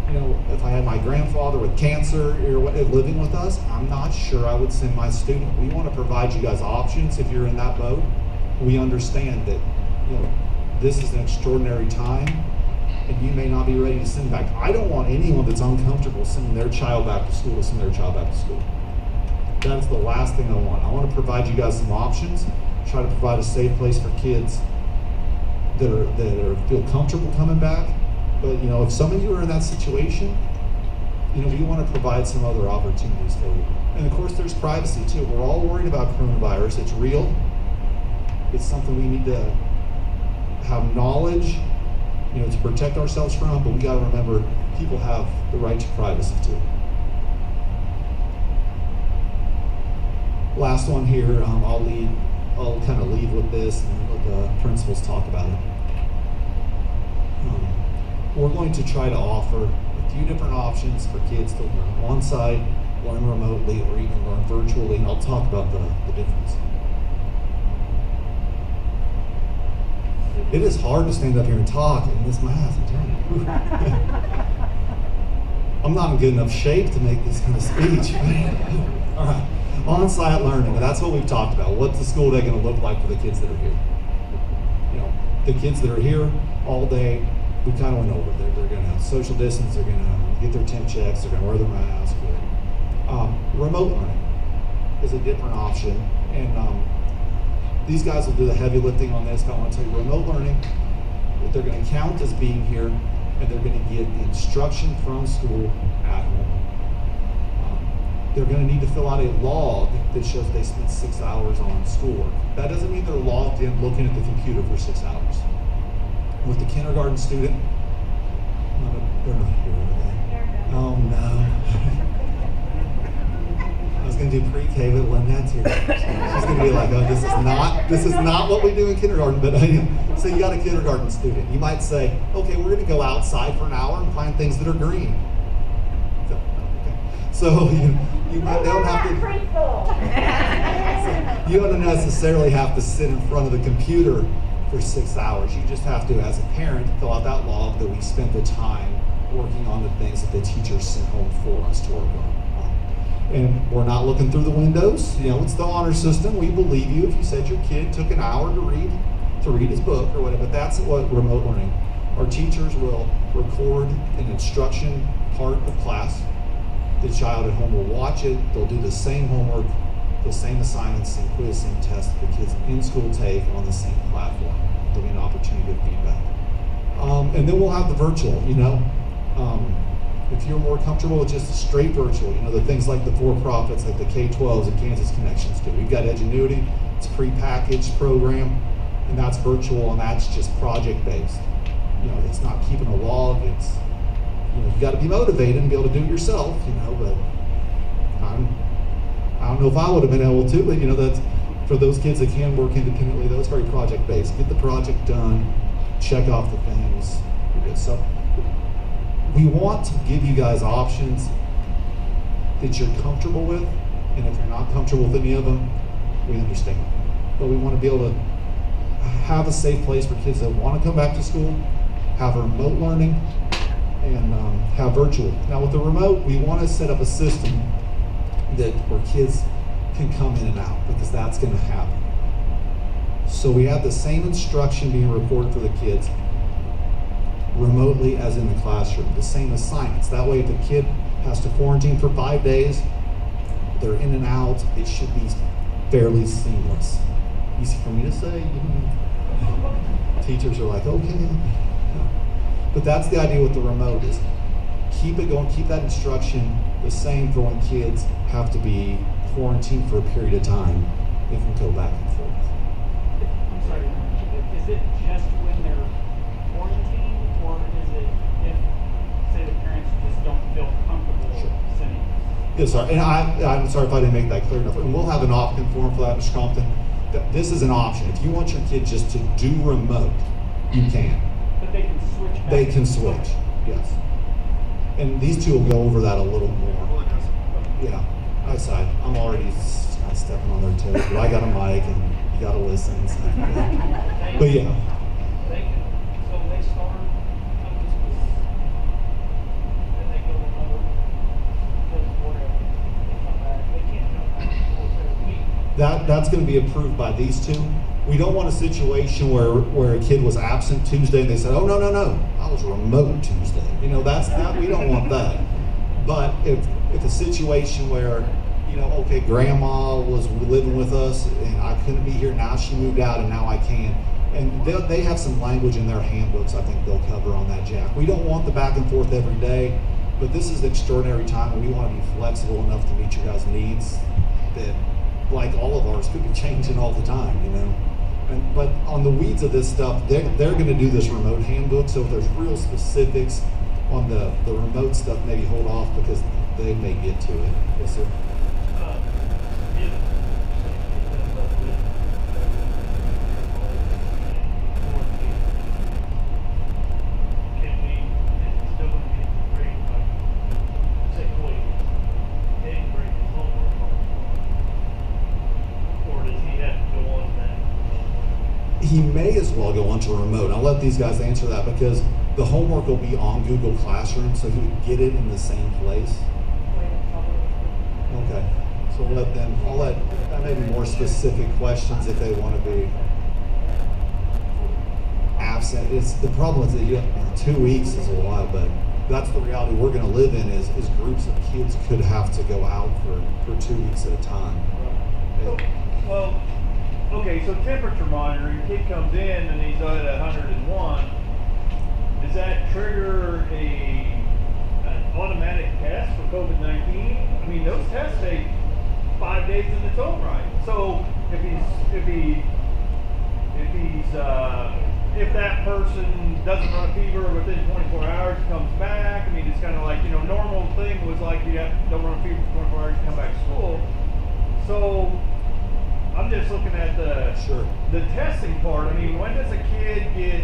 if I had my grandfather with cancer living with us, I'm not sure I would send my student. We want to provide you guys options if you're in that boat. We understand that, this is an extraordinary time, and you may not be ready to send back. I don't want anyone that's uncomfortable sending their child back to school to send their child back to school. That's the last thing I want. I want to provide you guys some options, try to provide a safe place for kids that feel comfortable coming back. But if some of you are in that situation, we want to provide some other opportunities for you. And of course, there's privacy too. We're all worried about coronavirus. It's real. It's something we need to have knowledge to protect ourselves from, but we gotta remember people have the right to privacy too. Last one here, I'll kind of leave with this and let the principals talk about it. We're going to try to offer a few different options for kids to learn on-site, learn remotely, or even learn virtually, and I'll talk about the difference. It is hard to stand up here and talk in this math, I'm telling you. I'm not in good enough shape to make this kind of speech. All right, on-site learning, that's what we've talked about. What's the school day going to look like for the kids that are here? The kids that are here all day, we kind of went over. They're going to have social distance, they're going to get their temp checks, they're going to wear their mask. Remote learning is a different option, and these guys will do the heavy lifting on this, but I want to tell you, remote learning, they're going to count as being here, and they're going to get the instruction from school at home. They're going to need to fill out a log that shows they spent 6 hours on schoolwork. That doesn't mean they're logged in looking at the computer for 6 hours. With the kindergarten student, they're not here, are they? Oh no. I was going to do pre-K, but Lynette's here. She's going to be like, oh, this is not what we do in kindergarten. But so you got a kindergarten student. You might say, okay, we're going to go outside for an hour and find things that are green. So you don't have to. You don't necessarily have to sit in front of the computer for 6 hours. You just have to, as a parent, fill out that log that we spent the time working on the things that the teachers sent home for us to work on. And we're not looking through the windows. It's the honor system. We believe you if you said your kid took an hour to read his book or whatever. But that's what remote learning. Our teachers will record an instruction part of class. The child at home will watch it. They'll do the same homework, the same assignments, same quiz, same test that the kids in school take on the same platform. There'll be an opportunity to feedback. And then we'll have the virtual, if you're more comfortable with just straight virtual, the things like the for-profits, like the K-12s and Kansas Connections do. We've got Edgenuity, it's a pre-packaged program, and that's virtual, and that's just project-based. It's not keeping a log, it's, you got to be motivated and be able to do it yourself, but I don't know if I would have been able to, but that's for those kids that can work independently, though, it's very project-based. Get the project done, check off the things, you're good. So we want to give you guys options that you're comfortable with, and if you're not comfortable with any of them, we understand. But we want to be able to have a safe place for kids that want to come back to school, have remote learning, and have virtual. Now with the remote, we want to set up a system where kids can come in and out, because that's going to happen. So we have the same instruction being recorded for the kids remotely as in the classroom, the same assignments. That way if a kid has to quarantine for 5 days, they're in and out, it should be fairly seamless. Easy for me to say. Teachers are like, okay. But that's the idea with the remote, is keep it going, keep that instruction the same for when kids have to be quarantined for a period of time. They can go back and forth.
I'm sorry, is it just when they're quarantined, or is it if, say, the parents just don't feel comfortable sending?
Yes, sir. And I'm sorry if I didn't make that clear enough. And we'll have an opt-in form for that, Mr. Compton. This is an option. If you want your kid just to do remote, you can.
But they can switch back.
They can switch, yes. And these two will go over that a little more. Yeah, I'm already kind of stepping on their toes, but I got a mic and you got to listen. So, yeah. But yeah.
So they start, come to school, then they go remote, because whatever, they come back, they can't come back for a week.
That's going to be approved by these two. We don't want a situation where a kid was absent Tuesday and they said, oh, no, I was remote Tuesday. We don't want that. But if a situation where, okay, grandma was living with us and I couldn't be here, now she moved out and now I can. And they have some language in their handbooks I think they'll cover on that, Jack. We don't want the back and forth every day, but this is an extraordinary time and we want to be flexible enough to meet your guys' needs that, like all of ours, could be changing all the time, But on the weeds of this stuff, they're going to do this remote handbook. So if there's real specifics on the remote stuff, maybe hold off because they may get to it. Yes, sir. He may as well go onto remote. I'll let these guys answer that because the homework will be on Google Classroom, so he would get it in the same place. Okay, so I'll let maybe more specific questions if they want to be absent. The problem is that 2 weeks is a lot, but that's the reality we're going to live in is groups of kids could have to go out for 2 weeks at a time.
Well, okay, so temperature monitoring, kid comes in and he's at 101. Does that trigger an automatic test for COVID-19? I mean, those tests take 5 days in its own right. So if that person doesn't run a fever within 24 hours, comes back. I mean, it's kind of like, normal thing was like don't run a fever for 24 hours, come back to school. So I'm just looking at the testing part. I mean, when does a kid get,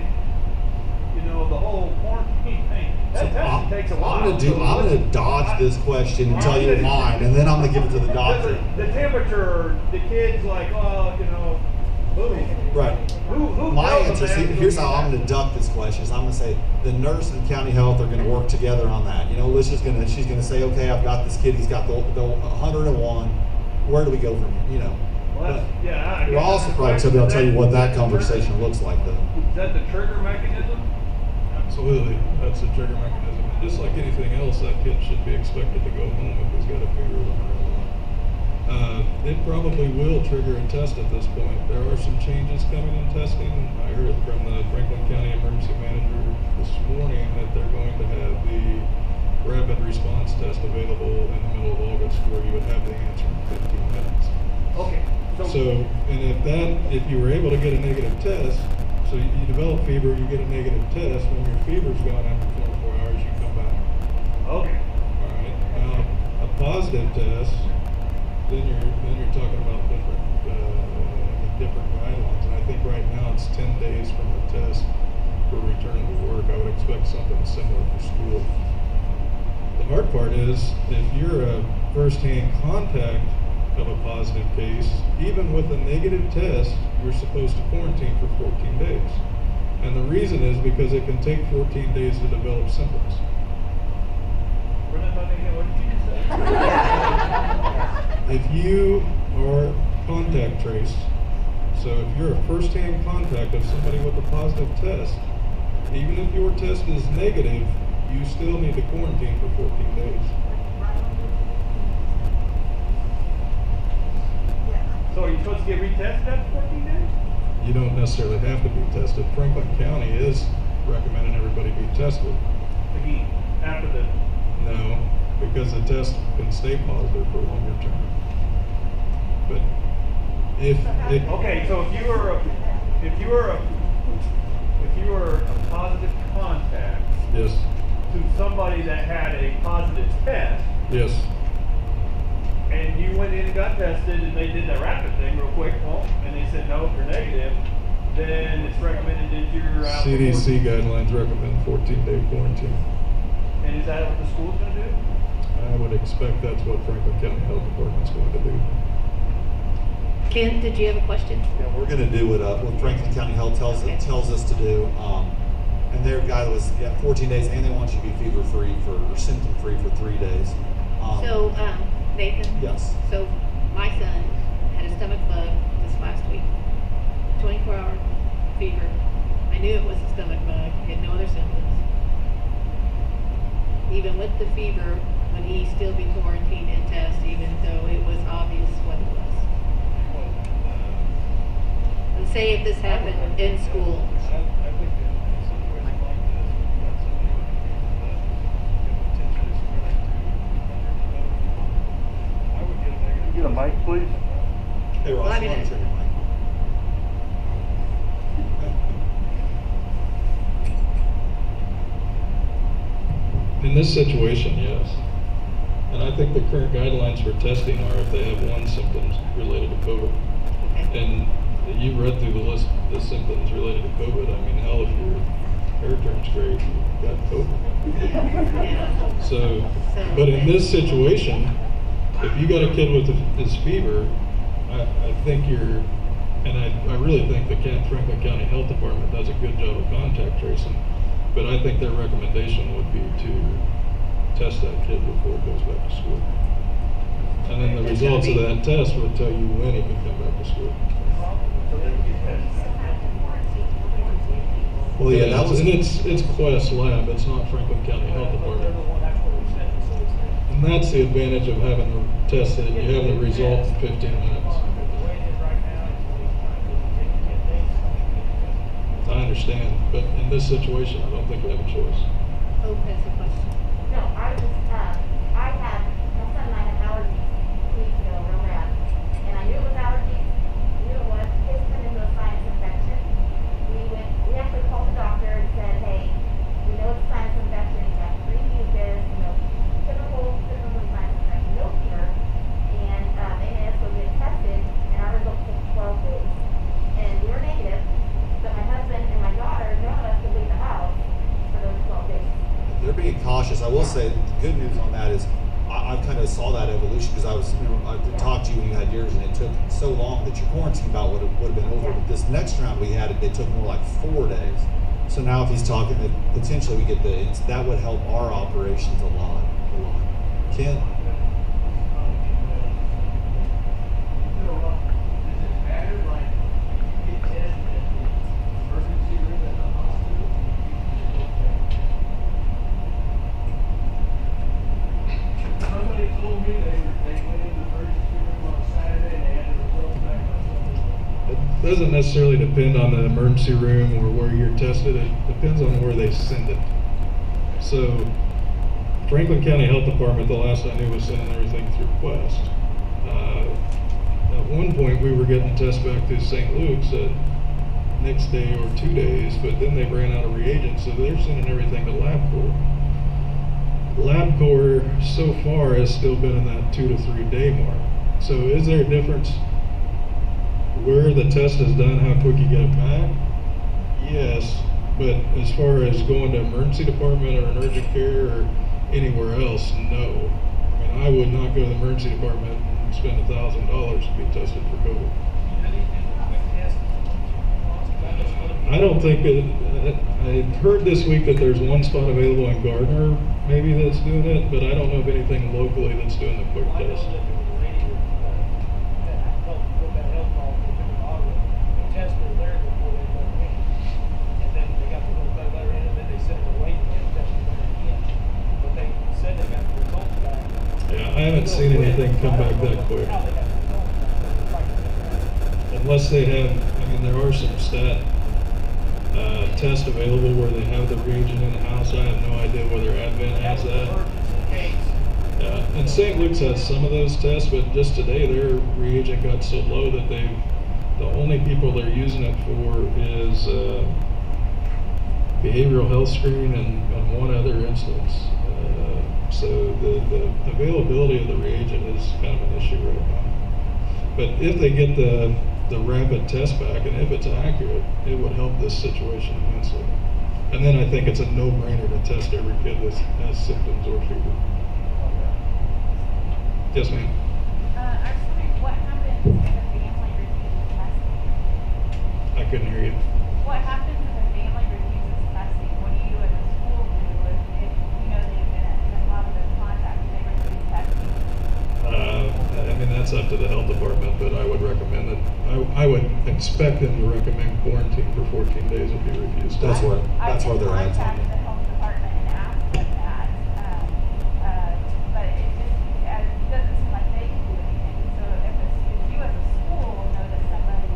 the whole quarantine thing? That testing takes a while.
I'm going to dodge this question and tell you mine, and then I'm going to give it to the doctor.
The temperature, the kid's like, boom.
Right.
Who
My
tells
answer is,
them that?
here's how I'm going to duck this question. Is I'm going to say the nurse and county health are going to work together on that. She's going to say, okay, I've got this kid. He's got the 101. Where do we go from here?
Well, yeah.
We'll also probably tell you what that conversation looks like, though.
Is that the trigger mechanism?
Absolutely, that's a trigger mechanism. And just like anything else, that kid should be expected to go home if he's got a fever. It probably will trigger a test at this point. There are some changes coming in testing. I heard from the Franklin County Emergency Manager this morning that they're going to have the rapid response test available in the middle of August where you would have the answer in 15 minutes.
Okay.
So, and if you were able to get a negative test, so you develop fever, you get a negative test, when your fever's gone after 24 hours, you come back.
Okay.
All right. Now, a positive test, then you're talking about different guidelines. And I think right now it's 10 days from the test for returning to work. I would expect something similar for school. The hard part is if you're a first-hand contact of a positive case, even with a negative test, you're supposed to quarantine for 14 days. And the reason is because it can take 14 days to develop symptoms.
What did you say?
If you are contact traced, so if you're a first-hand contact of somebody with a positive test, even if your test is negative, you still need to quarantine for 14 days.
So are you supposed to get retested after 14 days?
You don't necessarily have to be tested. Franklin County is recommending everybody be tested.
Again, after the...
No, because the test can stay positive for longer term. But
Okay, so if you were a positive contact
yes,
to somebody that had a positive test,
yes,
and you went in and got tested and they did that rapid thing real quick, and they said no, if you're negative, then it's recommended that you're out.
CDC guidelines recommend 14-day quarantine.
And is that what the school's going to do?
I would expect that's what Franklin County Health Department's going to do.
Ken, did you have a question?
Yeah, we're going to do what Franklin County Health tells us to do. And their guy was 14 days, and they want you to be fever-free or symptom-free for 3 days.
Nathan?
Yes.
So my son had a stomach bug this last week. 24-hour fever. I knew it was a stomach bug. He had no other symptoms. Even with the fever, would he still be quarantined and tested, even though it was obvious what it was? And say if this happened in school.
I think in a situation like this, you've got somebody that potentially spread it to other people. I would get a negative.
Get a mic, please.
Hey, Ross,
Well, I mean,
why don't you turn your mic on?
In this situation, yes. And I think the current guidelines for testing are if they have one symptoms related to COVID.
Okay.
And you read through the list, the symptoms related to COVID. I mean, hell, if your hair turns gray, you got COVID.
Yeah.
So, but in this situation, if you got a kid with this fever, I think you're, and I really think the Franklin County Health Department does a good job of contact tracing, but I think their recommendation would be to test that kid before it goes back to school. And then the
It's
results of
gotta be-
that test would tell you when he can come back to school.
Well, yeah, that was.
And it's Quest Lab, it's not Franklin County Health Department. And that's the advantage of having to test it, you have the result in 15 minutes. I understand, but in this situation, I don't think we have a choice.
Hope has a question.
No, I was, I had, my son and I had allergies 2 weeks ago, real bad. And I knew it was allergies, knew it was, his turned into a sinus infection. We actually called the doctor and said, hey, we know it's a sinus infection, you have 3 mucus, typical symptoms of sinus infection, no fever. And, they made us go get tested, and our results took 12 days. And we were negative, so my husband and my daughter, none of us could leave the house for those 12 days.
They're being cautious. I will say the good news on that is I kind of saw that evolution because I talked to you when you had yours, and it took so long that your quarantine bout would have been over. But this next round we had, it took more like 4 days. So now if he's talking that potentially we get that would help our operations a lot. Ken?
Somebody told me they went into the emergency room on Saturday and they had the results back on Sunday.
It doesn't necessarily depend on the emergency room or where you're tested, it depends on where they send it. So, Franklin County Health Department, the last I knew, was sending everything through Quest. At one point, we were getting tests back through St. Luke's next day or 2 days, but then they ran out of reagents, so they're sending everything to LabCorp. LabCorp so far has still been in that 2 to 3 day mark. So is there a difference where the test is done, how quick you get it back? Yes, but as far as going to emergency department or an urgent care or anywhere else, no. I mean, I would not go to the emergency department and spend $1,000 to be tested for COVID. I don't think I heard this week that there's one spot available in Gardner, maybe that's doing it, but I don't know of anything locally that's doing the quick
I know
test.
that there was a lady that helped go back health call, they took her to Ottawa, they tested her there before they let her in. And then they got the little let her in, and then they sent her away and they tested her again. But they said they got the results back.
Yeah, I haven't seen anything come back that quick.
How they got the results back.
Unless they have, I mean, there are some tests available where they have the reagent in the house. I have no idea whether Advent has that. Yeah, and St. Luke's has some of those tests, but just today their reagent got so low that the only people they're using it for is behavioral health screen and one other instance. So the availability of the reagent is kind of an issue right now. But if they get the rapid test back, and if it's accurate, it would help this situation immensely. And then I think it's a no-brainer to test every kid that has symptoms or fever. Yes, ma'am.
I was wondering what happens if a family refuses testing?
I couldn't hear you.
What happens if a family refuses testing? What do you as a school do if you know they've been in a positive contact and they refuse testing?
I mean, that's up to the health department, but I would recommend it. I would expect them to recommend quarantine for 14 days if you refuse testing.
That's where they're at.
I can contact the health department and ask them that, but it doesn't seem like they can do anything. So if you as a school know that somebody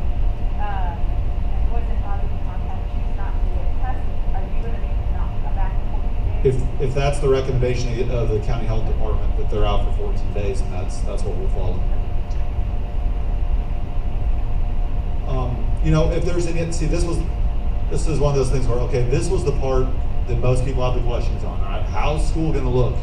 was in positive contact, choose not to get tested, are you going to make them not come back in 14 days?
If that's the recommendation of the county health department, that they're out for 14 days, and that's what we'll follow. If there's any, see, this is one of those things where, okay, this was the part that most people have the questions on. All right, how's school going to look?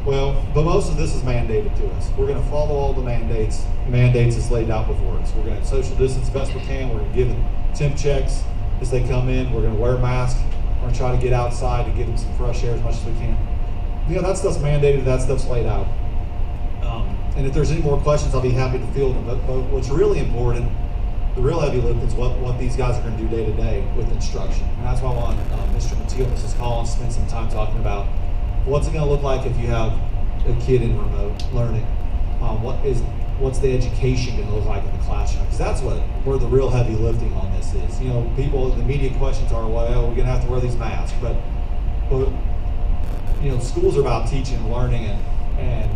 Well, but most of this is mandated to us. We're going to follow all the mandates as laid out before us. We're going to social distance as best we can. We're going to give them temp checks as they come in. We're going to wear masks. We're going to try to get outside to give them some fresh air as much as we can. That stuff's mandated. That stuff's laid out. And if there's any more questions, I'll be happy to field them. But what's really important, the real heavy lift, is what these guys are going to do day to day with instruction. And that's why I want Mr. Mateo and Mrs. Collins to spend some time talking about what's it going to look like if you have a kid in remote learning. What's the education going to look like in the classroom? Because that's where the real heavy lifting on this is. People, the immediate questions are, well, we're going to have to wear these masks. But schools are about teaching and learning, and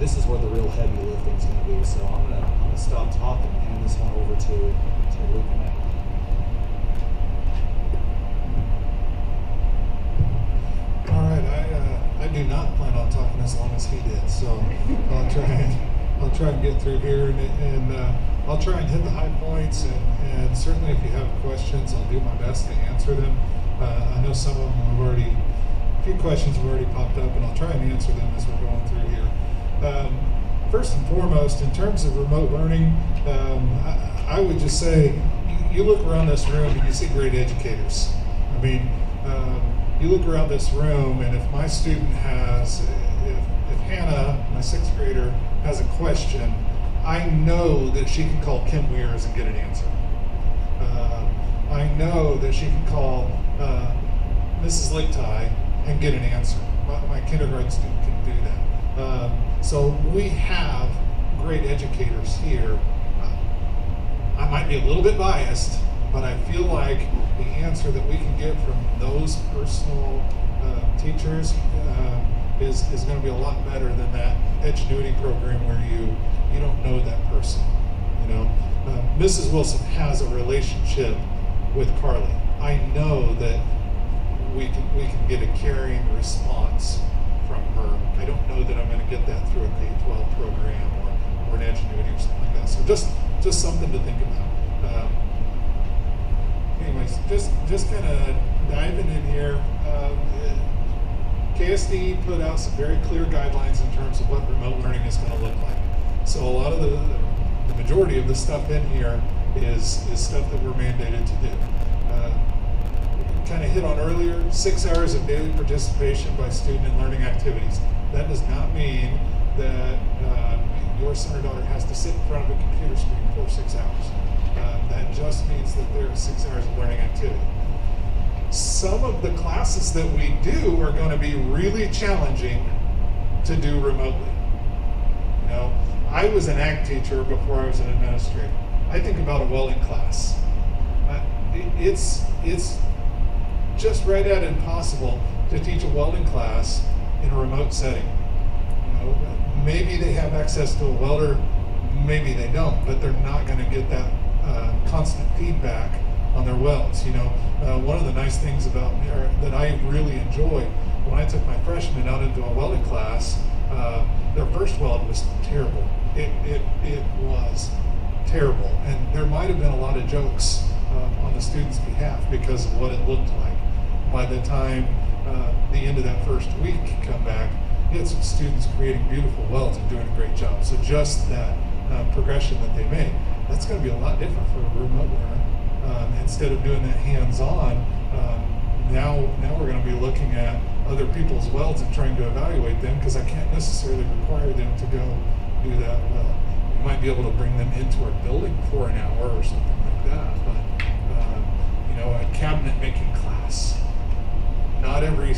this is where the real heavy lifting is going to be. So I'm going to stop talking and hand this one over to Luke and Matt.
All right, I do not plan on talking as long as he did, so I'll try and get through here, and I'll try and hit the high points, and certainly if you have questions, I'll do my best to answer them. I know some of them a few questions have already popped up, and I'll try and answer them as we're going through here. First and foremost, in terms of remote learning, I would just say, you look around this room and you see great educators. I mean, you look around this room, and if my student if Hannah, my 6th grader, has a question, I know that she can call Kim Weirs and get an answer. I know that she can call Mrs. Laketie and get an answer. My kindergarten student can do that. So we have great educators here. I might be a little bit biased, but I feel like the answer that we can get from those personal teachers is going to be a lot better than that Edgenuity program where you don't know that person. Mrs. Wilson has a relationship with Carly. I know that we can get a caring response from her. I don't know that I'm going to get that through a K-12 program or an Edgenuity or something like that. So just something to think about. Anyways, just kind of diving in here. KSD put out some very clear guidelines in terms of what remote learning is going to look like. So a lot of the majority of the stuff in here is stuff that we're mandated to do. Kind of hit on earlier, 6 hours of daily participation by student in learning activities. That does not mean that your son or daughter has to sit in front of a computer screen for 6 hours. That just means that there are 6 hours of learning activity. Some of the classes that we do are going to be really challenging to do remotely. I was an ag teacher before I was an administrator. I think about a welding class. It's just right at impossible to teach a welding class in a remote setting. Maybe they have access to a welder, maybe they don't, but they're not going to get that constant feedback on their welds. One of the nice things about that I really enjoyed when I took my freshmen out into a welding class, their first weld was terrible. It was terrible, and there might have been a lot of jokes on the students' behalf because of what it looked like. By the time the end of that first week come back, it's students creating beautiful welds and doing a great job. So just that progression that they made, that's going to be a lot different for a remote learner. Instead of doing that hands-on, now we're going to be looking at other people's welds and trying to evaluate them because I can't necessarily require them to go do that weld. We might be able to bring them into our building for an hour or something like that, but a cabinet making class. Not every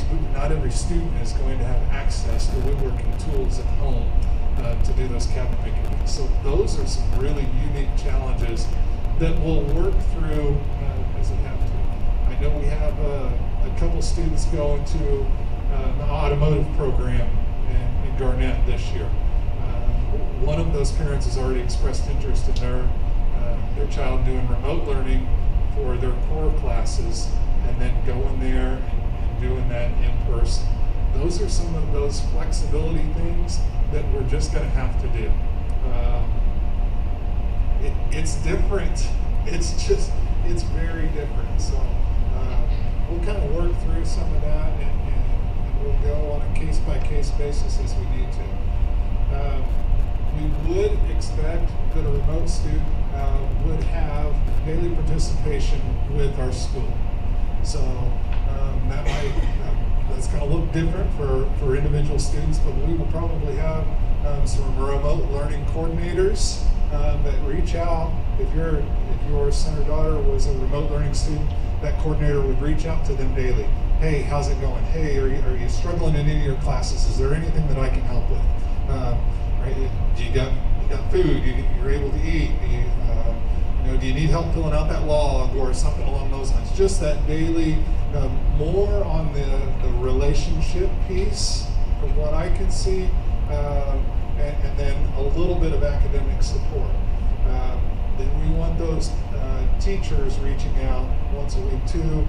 student is going to have access to woodworking tools at home to do those cabinet making. So those are some really unique challenges that we'll work through as we have to. I know we have a couple students going to an automotive program in Garnett this year. One of those parents has already expressed interest in their child doing remote learning for their core classes and then going there and doing that in person. Those are some of those flexibility things that we're just going to have to do. It's different. It's very different. So we'll kind of work through some of that, and we'll go on a case-by-case basis as we need to. We would expect that a remote student would have daily participation with our school. So that's going to look different for individual students, but we will probably have some remote learning coordinators that reach out. If your son or daughter was a remote learning student, that coordinator would reach out to them daily. Hey, how's it going? Hey, are you struggling in any of your classes? Is there anything that I can help with? Right? You got food? You're able to eat? Do you need help filling out that log or something along those lines? Just that daily, more on the relationship piece, from what I can see, and then a little bit of academic support. Then we want those teachers reaching out once a week too.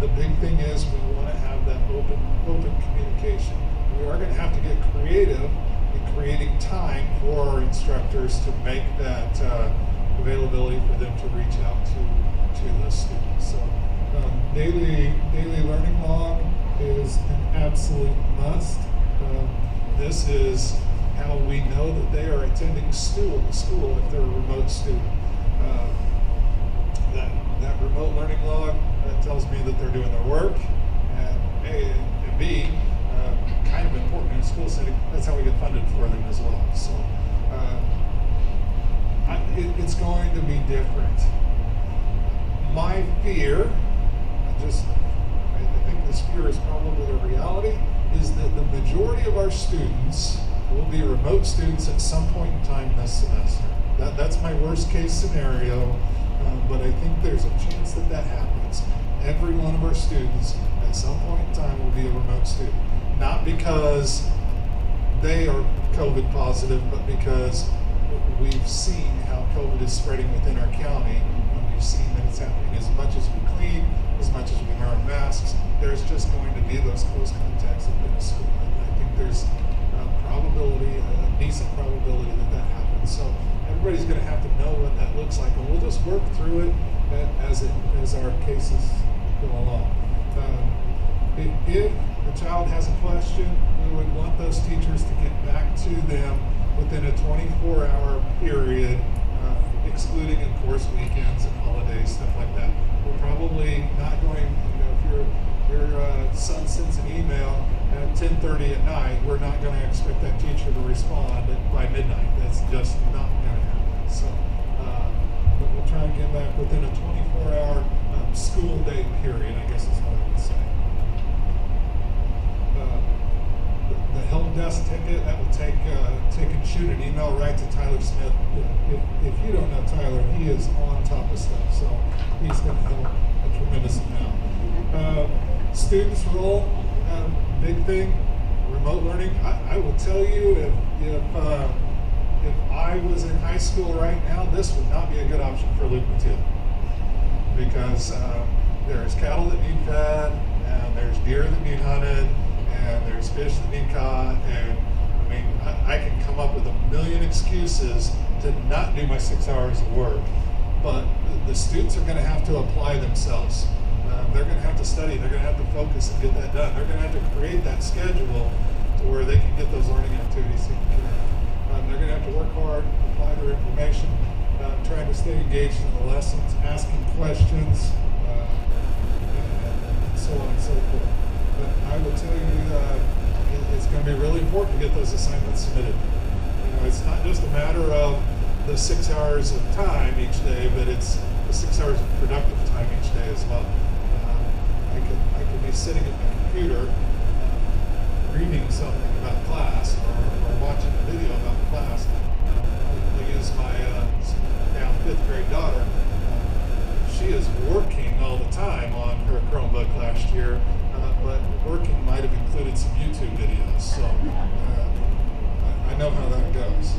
The big thing is we want to have that open communication. We are going to have to get creative in creating time for our instructors to make that availability for them to reach out to the students. So daily learning log is an absolute must. This is how we know that they are attending school if they're a remote student. That remote learning log, that tells me that they're doing their work, and A, and B, kind of important in a school setting, that's how we get funded for them as well. So it's going to be different. My fear, I think this fear is probably a reality, is that the majority of our students will be remote students at some point in time this semester. That's my worst case scenario, but I think there's a chance that happens. Every one of our students at some point in time will be a remote student. Not because they are COVID positive, but because we've seen how COVID is spreading within our county, and we've seen that it's happening. As much as we clean, as much as we wear our masks, there's just going to be those close contacts within a school. I think there's a decent probability that happens. So everybody's going to have to know what that looks like, and we'll just work through it as our cases go along. If the child has a question, we would want those teachers to get back to them within a 24-hour period, excluding, of course, weekends and holidays, stuff like that. We're probably not going, if your son sends an email at 10:30 at night, we're not going to expect that teacher to respond by midnight. That's just not going to happen. So, but we'll try and get back within a 24-hour school day period, I guess is what I would say. The help desk ticket, that will take and shoot an email right to Tyler Smith. If you don't know Tyler, he is on top of stuff, so he's going to help a tremendous amount. Students' role, big thing, remote learning. I will tell you, if I was in high school right now, this would not be a good option for Luke Matilda, because there's cattle that need fed, and there's deer that need hunted, and there's fish that need caught, and I mean, I can come up with a million excuses to not do my 6 hours of work, but the students are going to have to apply themselves. They're going to have to study, they're going to have to focus and get that done. They're going to have to create that schedule to where they can get those learning activities taken care of. They're going to have to work hard, apply their information, trying to stay engaged in the lessons, asking questions, and so on and so forth. But I will tell you, it's going to be really important to get those assignments submitted. It's not just a matter of the 6 hours of time each day, but it's the 6 hours of productive time each day as well. I could be sitting at my computer reading something about class or watching a video about class. I use my now 5th grade daughter. She is working all the time on her Chromebook last year, but working might have included some YouTube videos, so I know how that goes.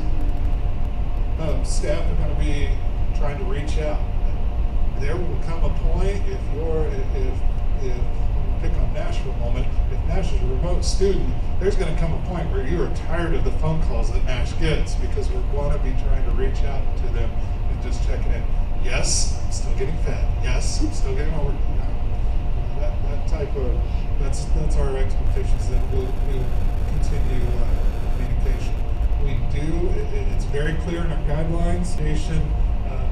Staff are going to be trying to reach out. There will come a point, if pick on Nash for a moment, if Nash is a remote student, there's going to come a point where you are tired of the phone calls that Nash gets, because we're going to be trying to reach out to them and just checking in. Yes, I'm still getting fed. Yes, I'm still getting my work done. that type of, that's our expectations, that we'll continue communication. We do, it's very clear in our guidelines, communication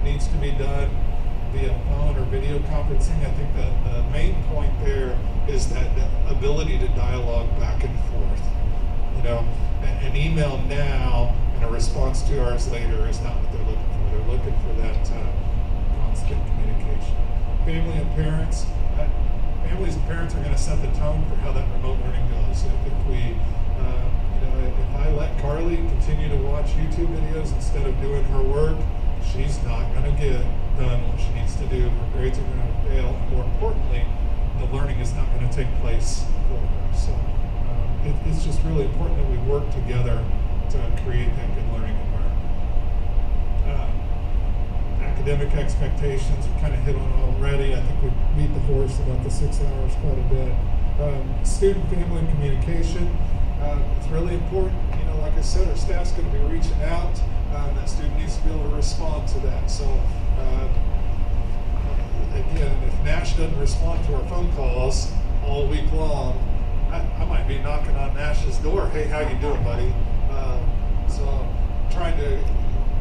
needs to be done via phone or video conferencing. I think that the main point there is that the ability to dialogue back and forth. You know, an email now and a response 2 hours later is not what they're looking for. They're looking for that constant communication. Families and parents are going to set the tone for how that remote learning goes. If we, if I let Carly continue to watch YouTube videos instead of doing her work, she's not going to get done what she needs to do. Her grades are going to fail. And more importantly, the learning is not going to take place for her. So it's just really important that we work together to create that good learning environment. Academic expectations, we kind of hit on already. I think we beat the horse about the 6 hours quite a bit. Student family communication, it's really important. You know, like I said, our staff's going to be reaching out. That student needs to be able to respond to that. So again, if Nash doesn't respond to our phone calls all week long, I might be knocking on Nash's door. Hey, how you doing, buddy? So trying to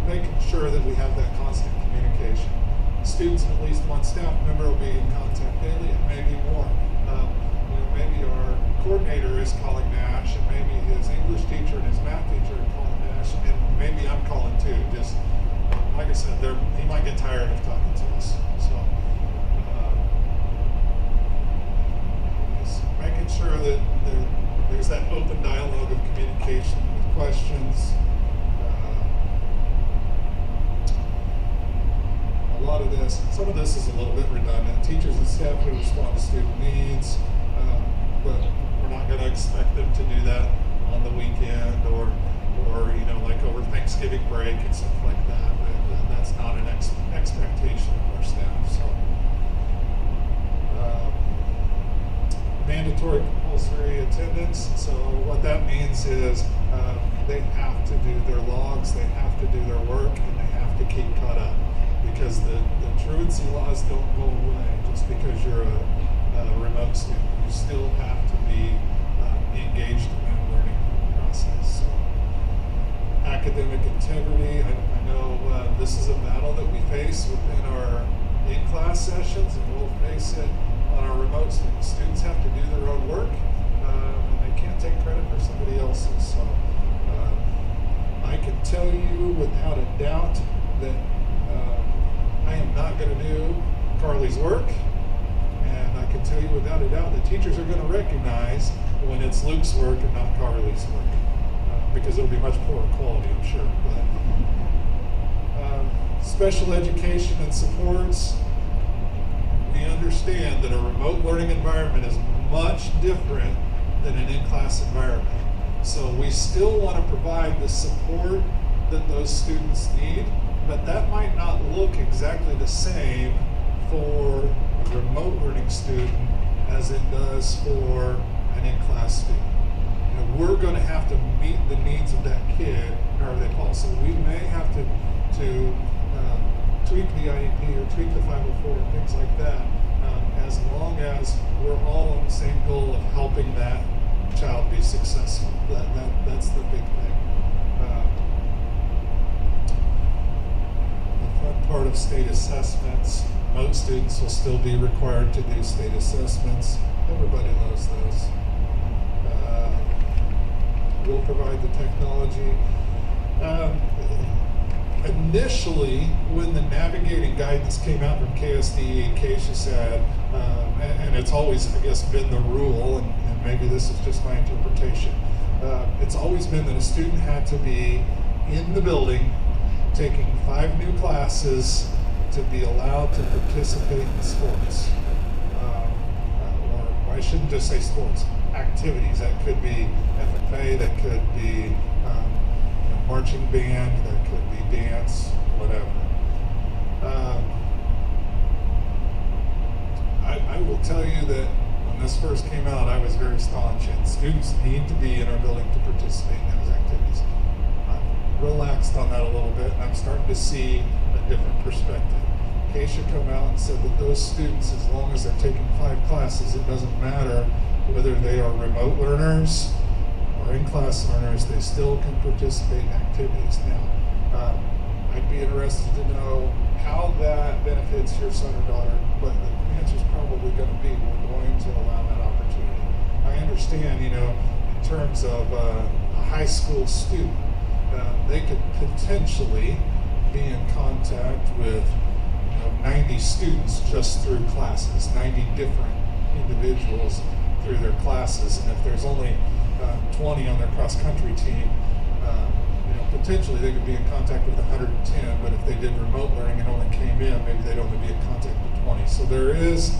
making sure that we have that constant communication. Students and at least one staff member will be in contact daily, and maybe more. Maybe our coordinator is calling Nash, and maybe his English teacher and his math teacher are calling Nash, and maybe I'm calling too. Just like I said, he might get tired of talking to us. So just making sure that there's that open dialogue of communication with questions. Some of this is a little bit redundant. Teachers and staff will respond to student needs, but we're not going to expect them to do that on the weekend or like over Thanksgiving break and stuff like that. That's not an expectation of our staff. So mandatory compulsory attendance. So what that means is they have to do their logs, they have to do their work, and they have to keep caught up. Because the truancy laws don't go away just because you're a remote student. You still have to be engaged in that learning process. So, academic integrity, I know this is a battle that we face within our in-class sessions, and we'll face it on our remote students. Students have to do their own work, and they can't take credit for somebody else's. So I can tell you without a doubt that I am not going to do Carly's work, and I can tell you without a doubt that teachers are going to recognize when it's Luke's work and not Carly's work, because it'll be much poorer quality, I'm sure. But special education and supports, we understand that a remote learning environment is much different than an in-class environment. So we still want to provide the support that those students need, but that might not look exactly the same for a remote learning student as it does for an in-class student. We're going to have to meet the needs of that kid, however they fall. So we may have to tweak the IEP or tweak the 504 and things like that, as long as we're all on the same goal of helping that child be successful. That's the big thing. The fun part of state assessments, most students will still be required to do state assessments. Everybody loves those. We'll provide the technology. Initially, when the navigating guidance came out from KSDE, Keisha said, and it's always, I guess, been the rule, and maybe this is just my interpretation, it's always been that a student had to be in the building taking 5 new classes to be allowed to participate in sports. Or I shouldn't just say sports, activities. That could be FFA, that could be marching band, that could be dance, whatever. I will tell you that when this first came out, I was very staunch, and students need to be in our building to participate in those activities. I've relaxed on that a little bit, and I'm starting to see a different perspective. clarification come out and said that those students, as long as they're taking 5 classes, it doesn't matter whether they are remote learners or in-class learners, they still can participate in activities. Now, I'd be interested to know how that benefits your son or daughter, but the answer is probably going to be we're going to allow that opportunity. I understand, in terms of a high school student, they could potentially be in contact with 90 students just through classes, 90 different individuals through their classes, and if there's only 20 on their cross-country team, potentially they could be in contact with 110, but if they did remote learning and only came in, maybe they'd only be in contact with 20. So there is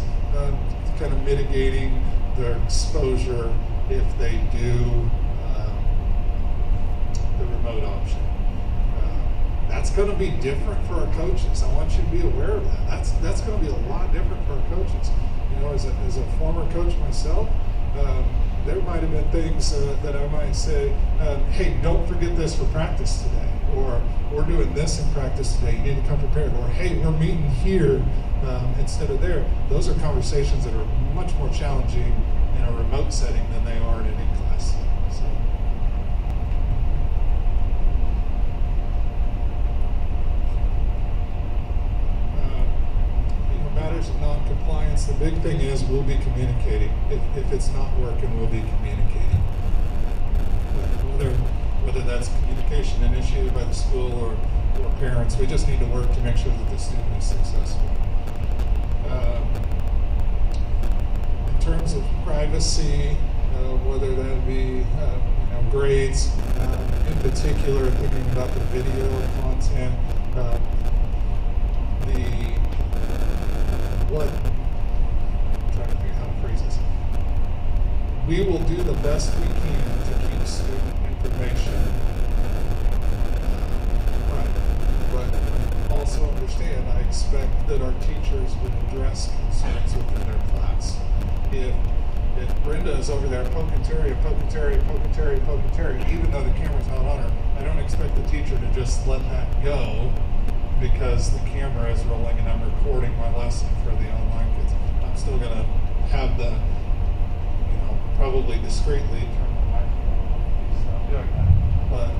kind of mitigating their exposure if they do the remote option. That's going to be different for our coaches. I want you to be aware of that. That's going to be a lot different for our coaches. As a former coach myself, there might have been things that I might say, hey, don't forget this for practice today, or we're doing this in practice today, you need to come prepared, or hey, we're meeting here instead of there. Those are conversations that are much more challenging in a remote setting than they are in an in-class. Matters of non-compliance, the big thing is we'll be communicating. If it's not working, we'll be communicating. Whether that's communication initiated by the school or parents, we just need to work to make sure that the student is successful. In terms of privacy, whether that be grades, in particular, thinking about the video content, I'm trying to figure out how to phrase this. We will do the best we can to keep student information private, but also understand I expect that our teachers would address concerns within their class. If Brenda is over there poking Terry, even though the camera's not on her, I don't expect the teacher to just let that go because the camera is rolling and I'm recording my lesson for the online kids. I'm still going to have the, probably discreetly turn the microphone on. Stop doing that. But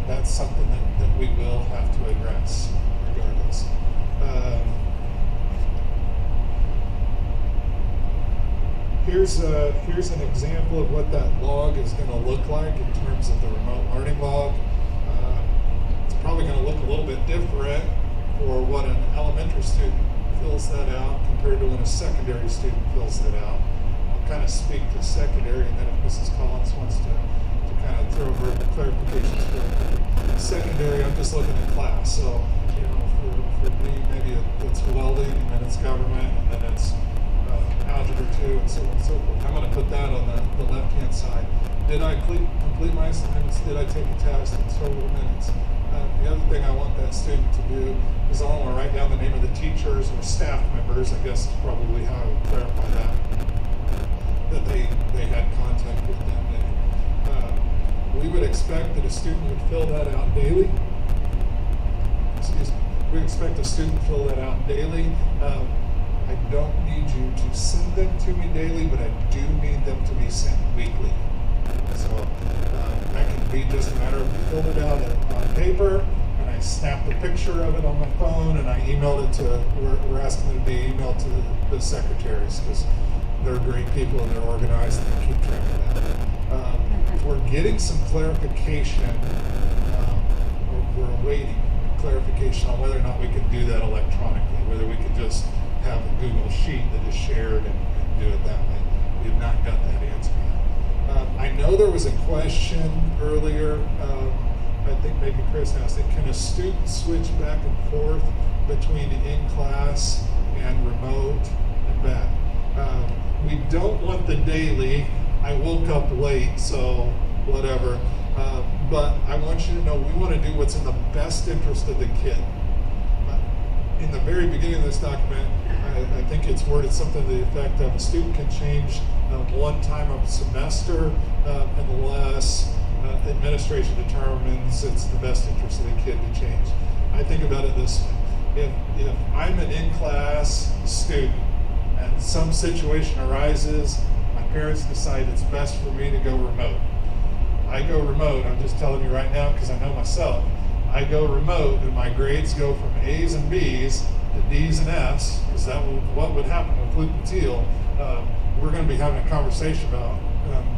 that's something that we will have to address regardless. Here's an example of what that log is going to look like in terms of the remote learning log. Probably going to look a little bit different for what an elementary student fills that out compared to when a secondary student fills that out. I'll kind of speak to secondary, and then if Mrs. Collins wants to kind of throw her clarifications for secondary, I'm just looking at class. So, for me, maybe it's welding, and then it's government, and then it's algebra 2, and so on and so forth. I'm going to put that on the left-hand side. Did I complete my assignments? Did I take a test in several minutes? The other thing I want that student to do is I want to write down the name of the teachers or staff members, I guess is probably how I would clarify that they had contact with them. We would expect that a student would fill that out daily. We expect a student to fill that out daily. I don't need you to send them to me daily, but I do need them to be sent weekly. So that can be just a matter of you filled it out on paper, and I snapped a picture of it on my phone, and I emailed it to, we're asking it to be emailed to the secretaries, because they're great people and they're organized and they keep track of that. If we're getting some clarification, we're awaiting clarification on whether or not we can do that electronically, whether we can just have a Google Sheet that is shared and do it that way. We have not got that answer yet. I know there was a question earlier, I think maybe Chris asked it, can a student switch back and forth between in-class and remote and back? We don't want the daily, I woke up late, so whatever. But I want you to know we want to do what's in the best interest of the kid. In the very beginning of this document, I think it's worded something to the effect of a student can change one time a semester unless administration determines it's the best interest of the kid to change. I think about it this way. if I'm an in-class student and some situation arises, my parents decide it's best for me to go remote. I go remote, I'm just telling you right now because I know myself. I go remote and my grades go from A's and B's to D's and F's, because that what would happen with Luke Mateel. We're going to be having a conversation about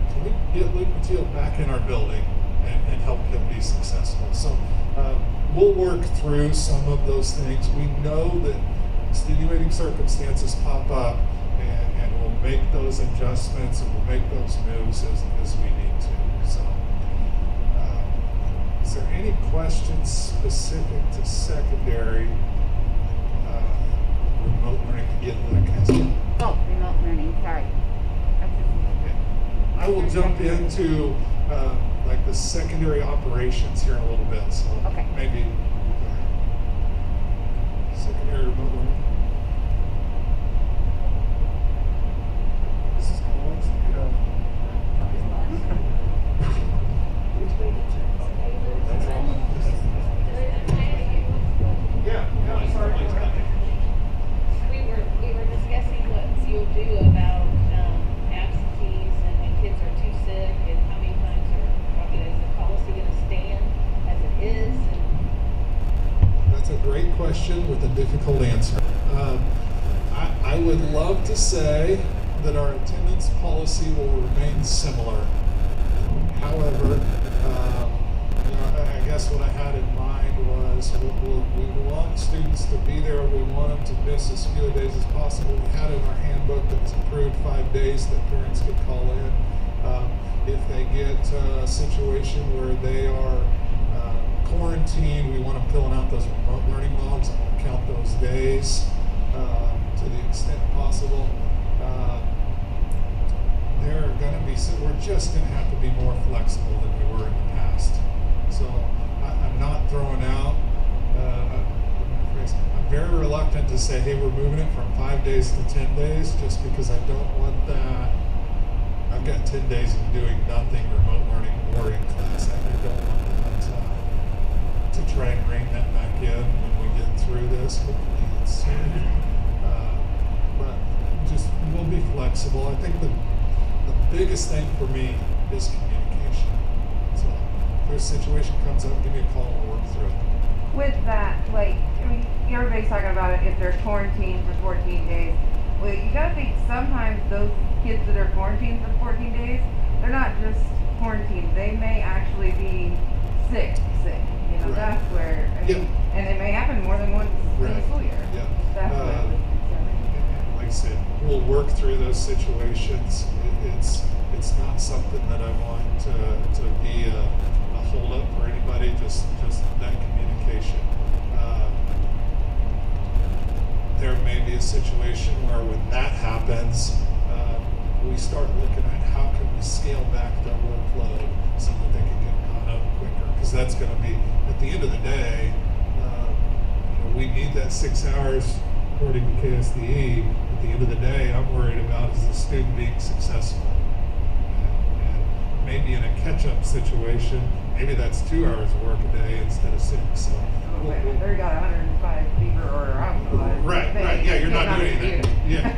can we get Luke Mateel back in our building and help him be successful. So we'll work through some of those things. We know that extenuating circumstances pop up, and we'll make those adjustments and we'll make those moves as we need to. So is there any questions specific to secondary remote learning to get to that kind of stuff?
Oh, remote learning, sorry.
I will jump into like the secondary operations here in a little bit. So
Okay.
maybe secondary remote learning. This is Collins.
Yeah, certainly.
We were discussing what you'll do about absentees and when kids are too sick and how many times is the policy going to stand as it is?
That's a great question with a difficult answer. I would love to say that our attendance policy will remain similar. However, I guess what I had in mind was we want students to be there. We want them to miss as few days as possible. We had in our handbook that was approved 5 days that parents could call in. If they get a situation where they are quarantined, we want them filling out those remote learning logs and we'll count those days to the extent possible. We're just going to have to be more flexible than we were in the past. So I'm not throwing out, I'm very reluctant to say, hey, we're moving it from 5 days to 10 days, just because I don't want that. I've got 10 days of doing nothing remote learning or in class. I don't want to try and bring that back in when we get through this. Hopefully it's soon. But just, we'll be flexible. I think the biggest thing for me is communication. So if a situation comes up, give me a call and we'll work through it.
With that, like, I mean, everybody's talking about it if they're quarantined for 14 days. Well, you gotta think sometimes those kids that are quarantined for 14 days, they're not just quarantined. They may actually be sick. You know,
Right.
that's where, I mean, and it may happen more than once in the school year.
Yeah.
That's what I was concerned.
Like I said, we'll work through those situations. It's not something that I want to be a hold up for anybody. Just that communication. There may be a situation where when that happens, we start looking at how can we scale back their workload so that they can get caught up quicker. Because that's going to be, at the end of the day, we need that 6 hours according to KSDE. At the end of the day, I'm worried about is the student being successful. And maybe in a catch-up situation, maybe that's 2 hours of work a day instead of 6. So
They got 105 fever or hospitalized.
right. Yeah, you're not doing anything. Yeah.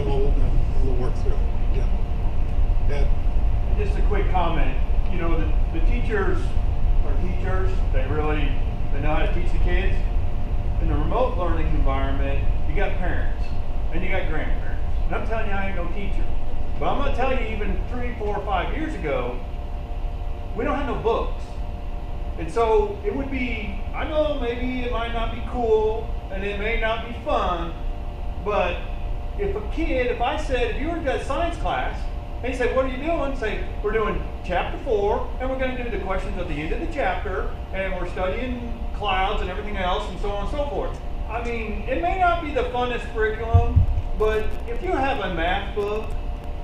We'll work through it. Yeah. Ed?
And just a quick comment. You know, the teachers are teachers. They know how to teach the kids. In the remote learning environment, you got parents and you got grandparents. And I'm telling you, I ain't no teacher. But I'm going to tell you, even 3, 4, 5 years ago, we don't have no books. And so it would be, I know maybe it might not be cool and it may not be fun, but if I said, if you were in a science class, and you say, what are you doing? Say, we're doing chapter 4, and we're going to do the questions at the end of the chapter, and we're studying clouds and everything else, and so on and so forth. I mean, it may not be the funnest curriculum, but if you have a math book,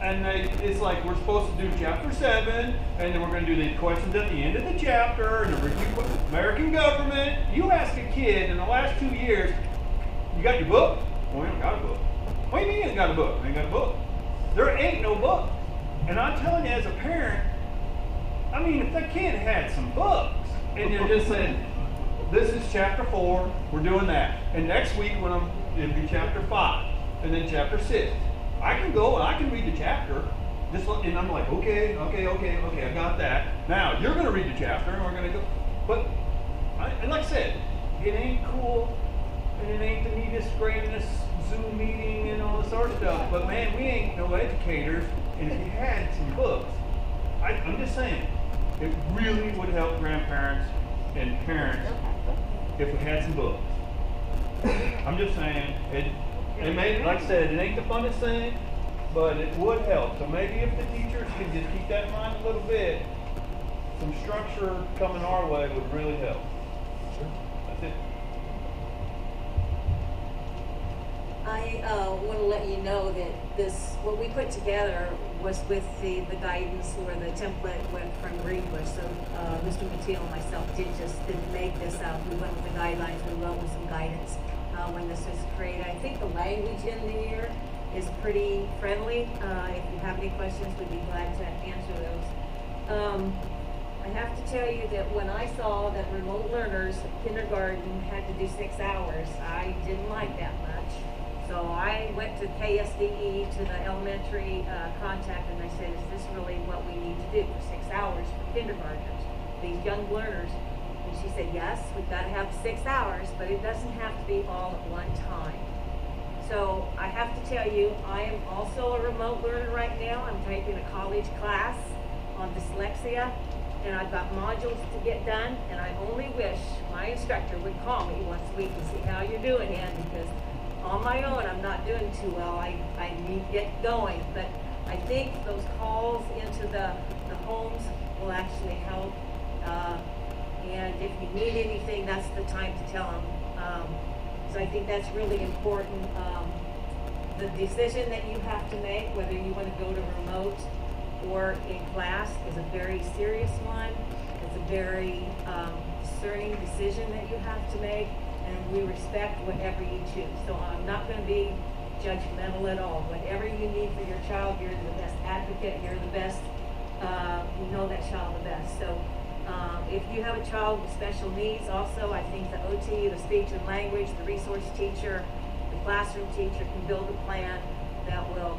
and it's like we're supposed to do chapter 7, and then we're going to do the questions at the end of the chapter, and the review American government. You ask a kid in the last 2 years, you got your book? Well, we don't got a book. What do you mean you ain't got a book? We ain't got a book. There ain't no book. And I'm telling you, as a parent, I mean, if that kid had some books, and you're just saying, this is chapter 4, we're doing that. And next week when it'll be chapter 5, and then chapter 6. I can go and I can read the chapter, and I'm like, okay, I got that. Now, you're going to read the chapter, and we're going to go. But, and like I said, it ain't cool, and it ain't the neatest, greatest Zoom meeting and all this sort of stuff. But man, we ain't no educators, and if you had some books, I'm just saying, it really would help grandparents and parents if we had some books. I'm just saying, it may, like I said, it ain't the funnest thing, but it would help. So maybe if the teachers can just keep that in mind a little bit, some structure coming our way would really help.
Sure.
That's it.
I want to let you know that what we put together was with the guidance or the template went from English. So Mr. Mateo and myself didn't make this up. We went with the guidelines. We went with some guidance when this was created. I think the language in here is pretty friendly. If you have any questions, we'd be glad to answer those. I have to tell you that when I saw that remote learners, kindergarten, had to do 6 hours, I didn't like that much. So I went to KSDE, to the elementary contact, and I said, is this really what we need to do for 6 hours for kindergartners, these young learners? And she said, yes, we've got to have 6 hours, but it doesn't have to be all at one time. So I have to tell you, I am also a remote learner right now. I'm taking a college class on dyslexia, and I've got modules to get done, and I only wish my instructor would call me once a week and see how you're doing, Ann, because on my own, I'm not doing too well. I need to get going, but I think those calls into the homes will actually help. And if you need anything, that's the time to tell them. So I think that's really important. The decision that you have to make, whether you want to go to remote or in class, is a very serious one. It's a very discerning decision that you have to make. And we respect whatever you choose. So I'm not going to be judgmental at all. Whatever you need for your child, you're the best advocate, you're the best, you know that child the best. So if you have a child with special needs also, I think the OT, the speech and language, the resource teacher, the classroom teacher can build a plan that will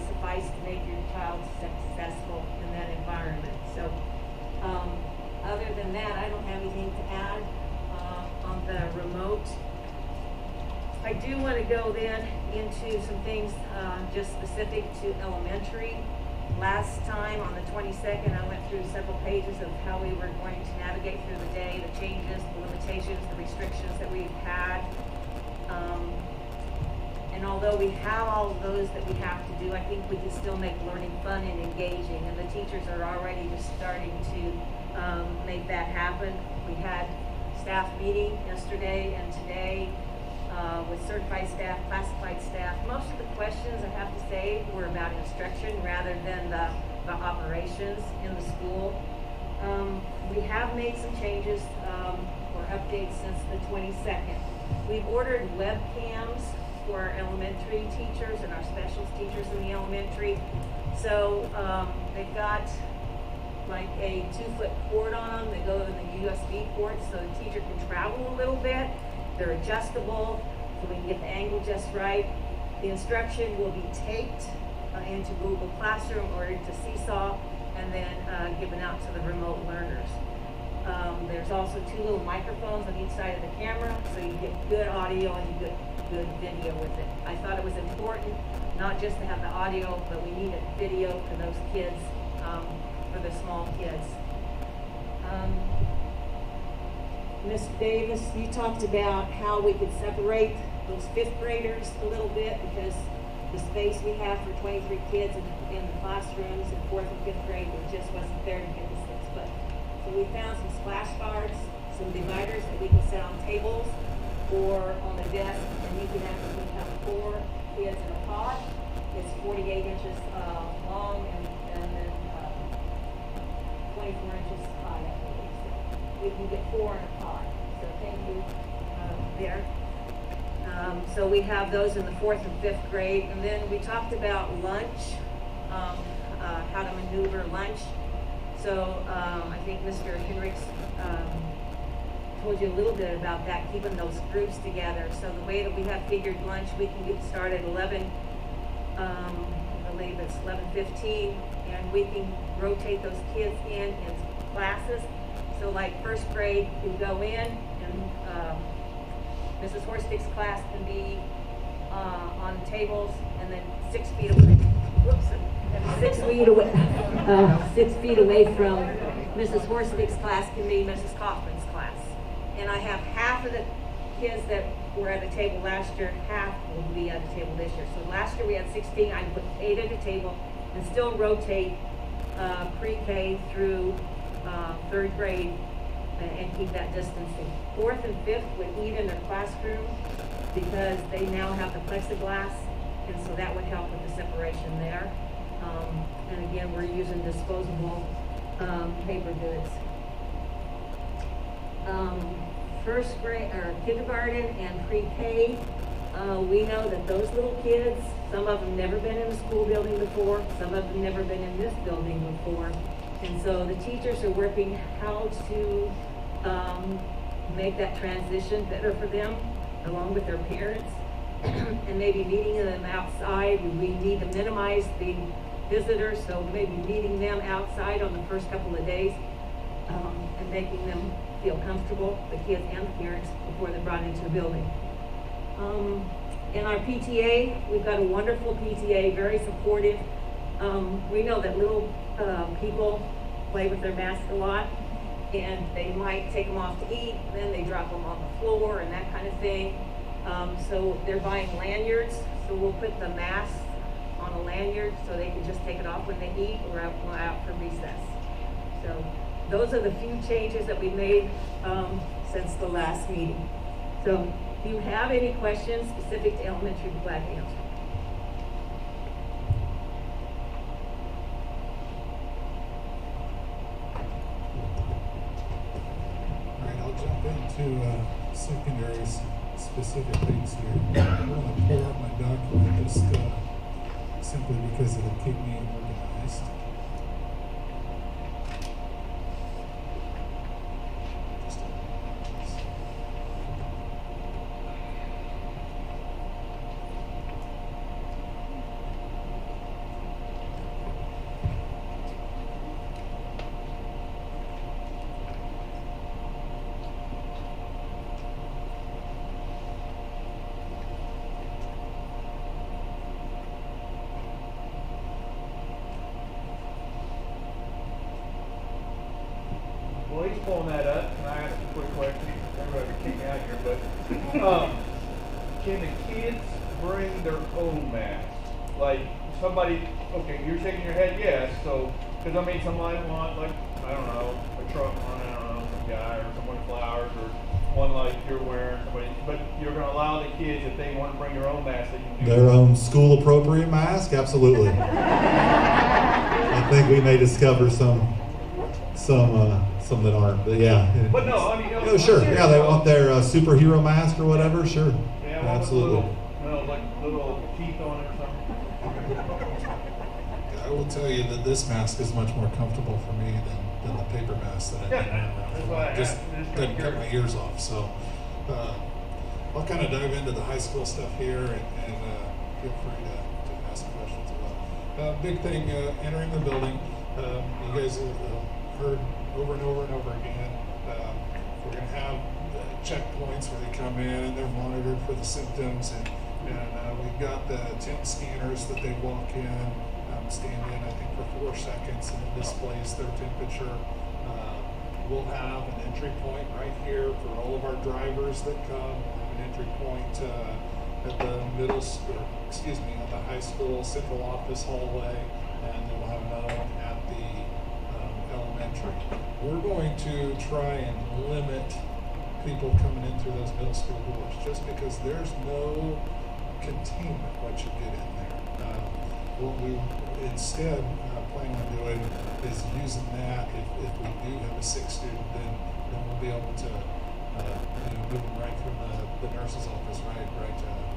suffice to make your child successful in that environment. So other than that, I don't have anything to add on the remote. I do want to go then into some things just specific to elementary. Last time on the 22nd, I went through several pages of how we were going to navigate through the day, the changes, the limitations, the restrictions that we've had. And although we have all of those that we have to do, I think we can still make learning fun and engaging. And the teachers are already just starting to make that happen. We had staff meeting yesterday and today with certified staff, classified staff. Most of the questions, I have to say, were about instruction rather than the operations in the school. We have made some changes or updates since the 22nd. We've ordered webcams for our elementary teachers and our specials teachers in the elementary. So they've got like a 2-foot cord on them. They go in the USB port so the teacher can travel a little bit. They're adjustable so we can get the angle just right. The instruction will be taped into Google Classroom or into Seesaw and then given out to the remote learners. There's also 2 little microphones on each side of the camera so you get good audio and you get good video with it. I thought it was important not just to have the audio, but we needed video for those kids, for the small kids. Ms. Davis, you talked about how we could separate those 5th graders a little bit because the space we have for 23 kids in the classrooms in 4th and 5th grade just wasn't there to get the 6 foot. So we found some splash guards, some dividers that we can set on tables or on the desk, and you can actually have 4 kids in a pod. It's 48 inches long and then 24 inches high, I believe. So we can get 4 in a pod. So thank you there. So we have those in the 4th and 5th grade. And then we talked about lunch, how to maneuver lunch. So I think Mr. Henricks told you a little bit about that, keeping those groups together. So the way that we have figured lunch, we can get started at 11, I believe it's 11:15, and we can rotate those kids in classes. So like first grade, you go in, and Mrs. Horstick's class can be on tables, and then 6 feet away. Whoops. 6 feet away. 6 feet away from Mrs. Horstick's class can be Mrs. Kaufman's class. And I have half of the kids that were at a table last year, half will be at a table this year. So last year we had 16. I put 8 at a table and still rotate pre-K through 3rd grade and keep that distancing. 4th and 5th would eat in their classroom because they now have the plexiglass, and so that would help with the separation there. And again, we're using disposable paper goods. First grade or kindergarten and pre-K, we know that those little kids, some of them never been in a school building before, some of them never been in this building before. And so the teachers are working how to make that transition better for them, along with their parents, and maybe meeting them outside. We need to minimize the visitors, so maybe meeting them outside on the first couple of days and making them feel comfortable, the kids and the parents, before they're brought into the building. In our PTA, we've got a wonderful PTA, very supportive. We know that little people play with their masks a lot, and they might take them off to eat, then they drop them on the floor and that kind of thing. So they're buying lanyards, so we'll put the mask on a lanyard so they can just take it off when they eat or out for recess. So those are the few changes that we made since the last meeting. So if you have any questions specific to elementary, be glad to answer.
All right, I'll jump into secondary specific things here. I'm going to pull up my document just simply because it'll keep me organized.
Well, he's pulling that up. Can I ask a quick question? Everybody can kick me out here, but can the kids bring their own masks? Like somebody, okay, you're shaking your head, yes. So, because I mean, somebody want like I don't know, a truck on, I don't know, some guy or someone flowers or one like you're wearing. Somebody, but you're going to allow the kids if they want to bring their own mask, they can do
Their own school appropriate mask? Absolutely. I think we may discover some that aren't, but yeah.
But no, I mean,
no, sure. Yeah, they want their superhero mask or whatever. Sure.
Yeah,
absolutely.
Like little teeth on it or something.
I will tell you that this mask is much more comfortable for me than the paper mask that I've been
That's why I
around. Just
asked.
doesn't cut my ears off. So I'll kind of dive into the high school stuff here and feel free to ask questions about. Big thing entering the building. You guys have heard over and over and over again. We're going to have checkpoints where they come in and they're monitored for the symptoms, and we've got the temp scanners that they walk in, stand in, I think, for 4 seconds, and it displays their temperature. We'll have an entry point right here for all of our drivers that come. We'll have an entry point at the middle school, at the high school central office hallway, and then we'll have another one at the elementary. We're going to try and limit people coming in through those middle school doors, just because there's no containment once you get in there. What we instead plan on doing is using that. If we do have a sick student, then we'll be able to move them right from the nurse's office,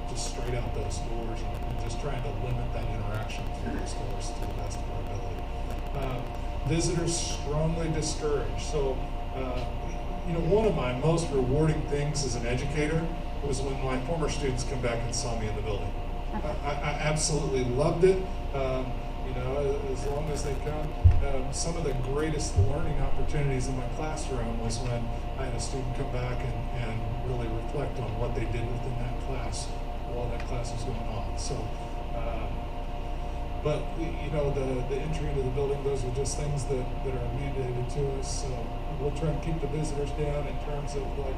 just straight out those doors, and just trying to limit that interaction through those doors to the best of our ability. Visitors strongly discouraged. So You know, one of my most rewarding things as an educator was when my former students come back and saw me in the building. I absolutely loved it. You know, as long as they come. Some of the greatest learning opportunities in my classroom was when I had a student come back and really reflect on what they did within that class while that class was going on. So, but you know, the entry into the building, those are just things that are mediated to us. So we'll try and keep the visitors down in terms of like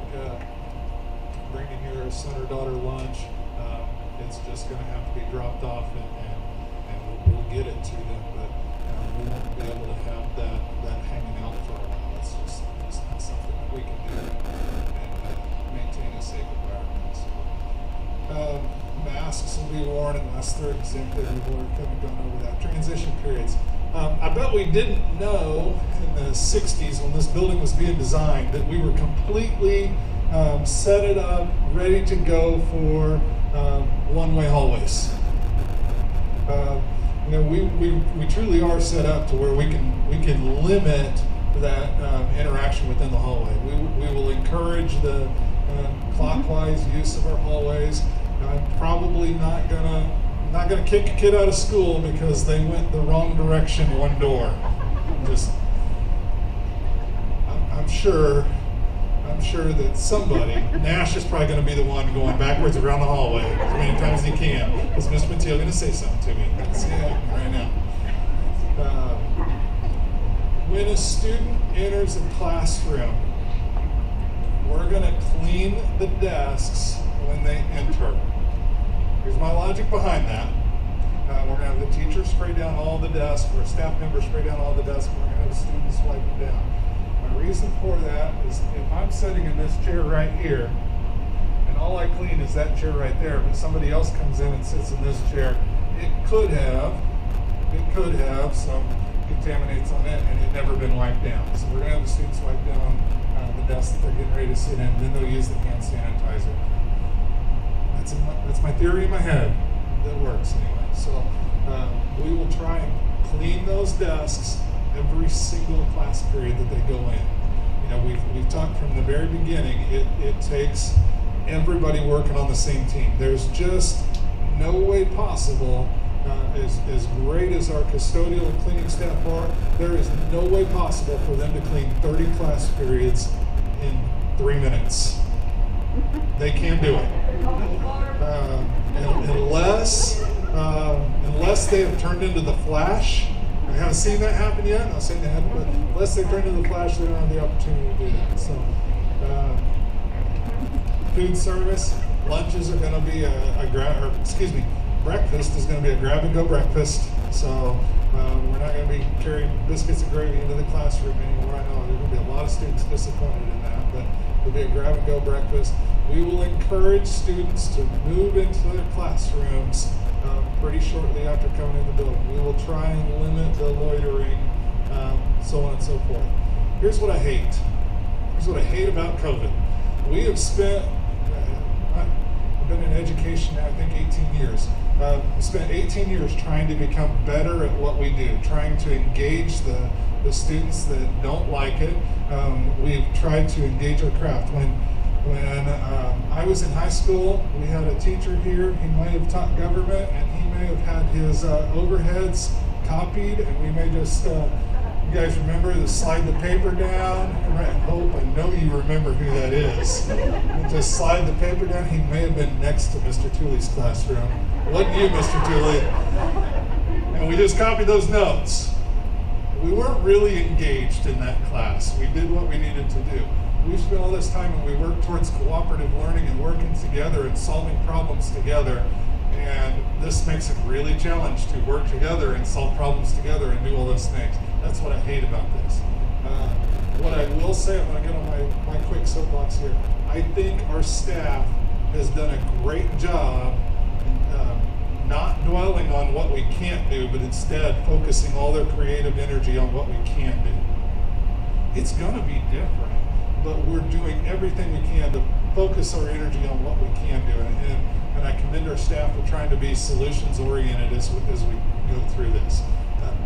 bringing here a son or daughter lunch. It's just going to have to be dropped off and we'll get it to them, but we won't be able to have that hanging out for a while. It's not something that we can do and maintain a safe environment. So, masks will be worn unless they're exempted. We've already kind of gone over that. Transition periods. I bet we didn't know in the 60s when this building was being designed that we were completely set it up, ready to go for one-way hallways. You know, we truly are set up to where we can limit that interaction within the hallway. We will encourage the clockwise use of our hallways. I'm probably not gonna kick a kid out of school because they went the wrong direction one door. I'm sure that somebody, Nash is probably going to be the one going backwards around the hallway as many times as he can. Is Mr. Mateo going to say something to me? Let's see it right now. When a student enters a classroom, we're going to clean the desks when they enter. Here's my logic behind that. We're going to have the teacher spray down all the desks, or a staff member spray down all the desks, and we're going to have the students wipe them down. The reason for that is if I'm sitting in this chair right here, and all I clean is that chair right there, but somebody else comes in and sits in this chair, it could have some contaminants on it, and it never been wiped down. So we're gonna have the students wipe down the desk that they're getting ready to sit in, and then they'll use the hand sanitizer. That's my theory in my head that works anyway. So we will try and clean those desks every single class period that they go in. You know, we've talked from the very beginning, it takes everybody working on the same team. There's just no way possible, as great as our custodial and cleaning staff are, there is no way possible for them to clean 30 class periods in 3 minutes. They can't do it. Unless they have turned into the Flash. I haven't seen that happen yet. I'm not saying they haven't, but unless they turn into the Flash, they don't have the opportunity to do that. So, food service, lunches are going to be breakfast is going to be a grab-and-go breakfast. So, we're not going to be carrying biscuits and gravy into the classroom anymore. I know there are going to be a lot of students disappointed in that, but it'll be a grab-and-go breakfast. We will encourage students to move into their classrooms pretty shortly after coming in the building. We will try and limit the loitering, so on and so forth. Here's what I hate. Here's what I hate about COVID. We have spent, I've been in education now, I think 18 years. We spent 18 years trying to become better at what we do, trying to engage the students that don't like it. We've tried to engage our craft. When I was in high school, we had a teacher here. He might have taught government, and he may have had his overheads copied, and we may just, you guys remember the slide the paper down? I hope, I know you remember who that is. We just slide the paper down. He may have been next to Mr. Tooley's classroom. Wasn't you, Mr. Tooley? And we just copied those notes. We weren't really engaged in that class. We did what we needed to do. We spent all this time and we worked towards cooperative learning and working together and solving problems together. And this makes it really challenging to work together and solve problems together and do all those things. That's what I hate about this. What I will say, I'm going to get on my quick soapbox here. I think our staff has done a great job not dwelling on what we can't do, but instead focusing all their creative energy on what we can do. It's going to be different, but we're doing everything we can to focus our energy on what we can do. And I commend our staff for trying to be solutions oriented as we go through this.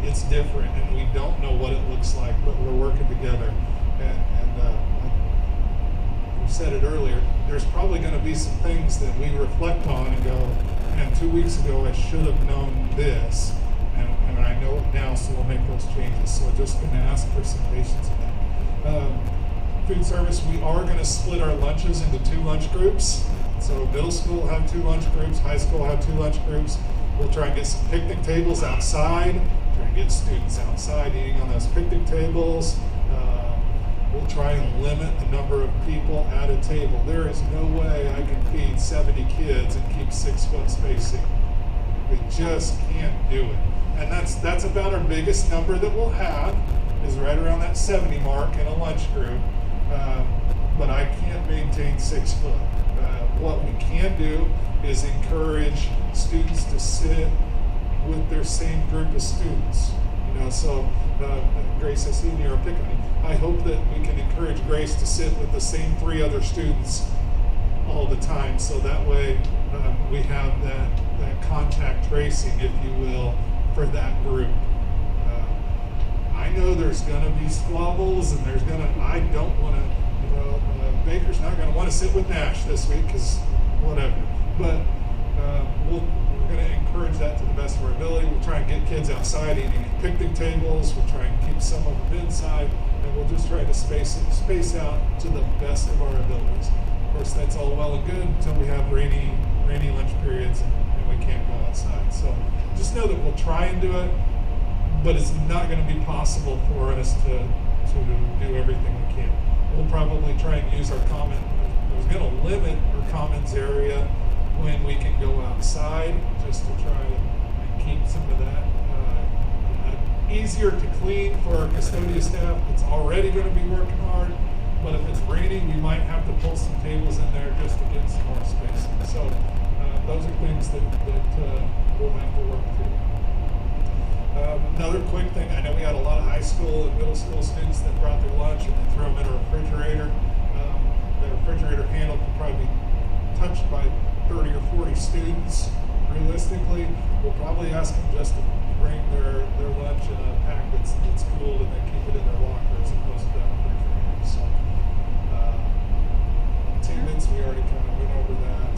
It's different, and we don't know what it looks like, but we're working together. And we said it earlier, there's probably going to be some things that we reflect on and go, man, 2 weeks ago I should have known this, and I know it now, so we'll make those changes. So I'm just going to ask for some patience in that. Food service, we are going to split our lunches into 2 lunch groups. So middle school will have 2 lunch groups, high school will have 2 lunch groups. We'll try and get some picnic tables outside, try and get students outside eating on those picnic tables. We'll try and limit the number of people at a table. There is no way I can feed 70 kids and keep 6 foot spacing. We just can't do it. And that's about our biggest number that we'll have, is right around that 70 mark in a lunch group. But I can't maintain 6 foot. What we can do is encourage students to sit with their same group of students. So Grace, I see you are picking me. I hope that we can encourage Grace to sit with the same 3 other students all the time, so that way we have that contact tracing, if you will, for that group. I know there's going to be squabbles, and I don't want to, Baker's not going to want to sit with Nash this week, because whatever. But we're going to encourage that to the best of our ability. We'll try and get kids outside eating at picnic tables. We'll try and keep some of them inside, and we'll just try to space out to the best of our abilities. Of course, that's all well and good until we have rainy lunch periods and we can't go outside. So just know that we'll try and do it, but it's not going to be possible for us to do everything we can. We'll probably try and use our common. I was going to limit our commons area when we can go outside, just to try and keep some of that easier to clean for our custodial staff. It's already going to be working hard, but if it's raining, we might have to pull some tables in there just to get some more space. So those are things that we'll have to work through. Another quick thing, I know we had a lot of high school and middle school students that brought their lunch and they threw them in a refrigerator. The refrigerator handle could probably be touched by 30 or 40 students. Realistically, we'll probably ask them just to bring their lunch in a pack that's cooled, and they keep it in their locker as opposed to that refrigerator. So attendance, we already kind of went over that.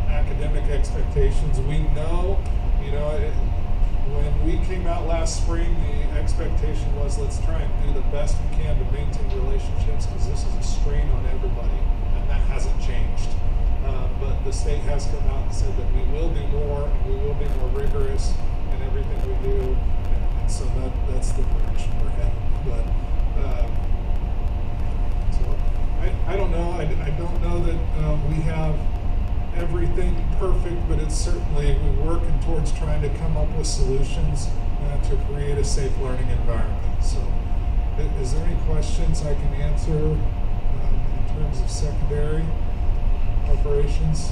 Academic expectations, we know, when we came out last spring, the expectation was, let's try and do the best we can to maintain relationships, because this is a strain on everybody, and that hasn't changed. But the state has come out and said that we will do more, and we will be more rigorous in everything we do, and so that's the direction we're heading. But so I don't know. I don't know that we have everything perfect, but it's certainly, we're working towards trying to come up with solutions to create a safe learning environment. So is there any questions I can answer in terms of secondary operations?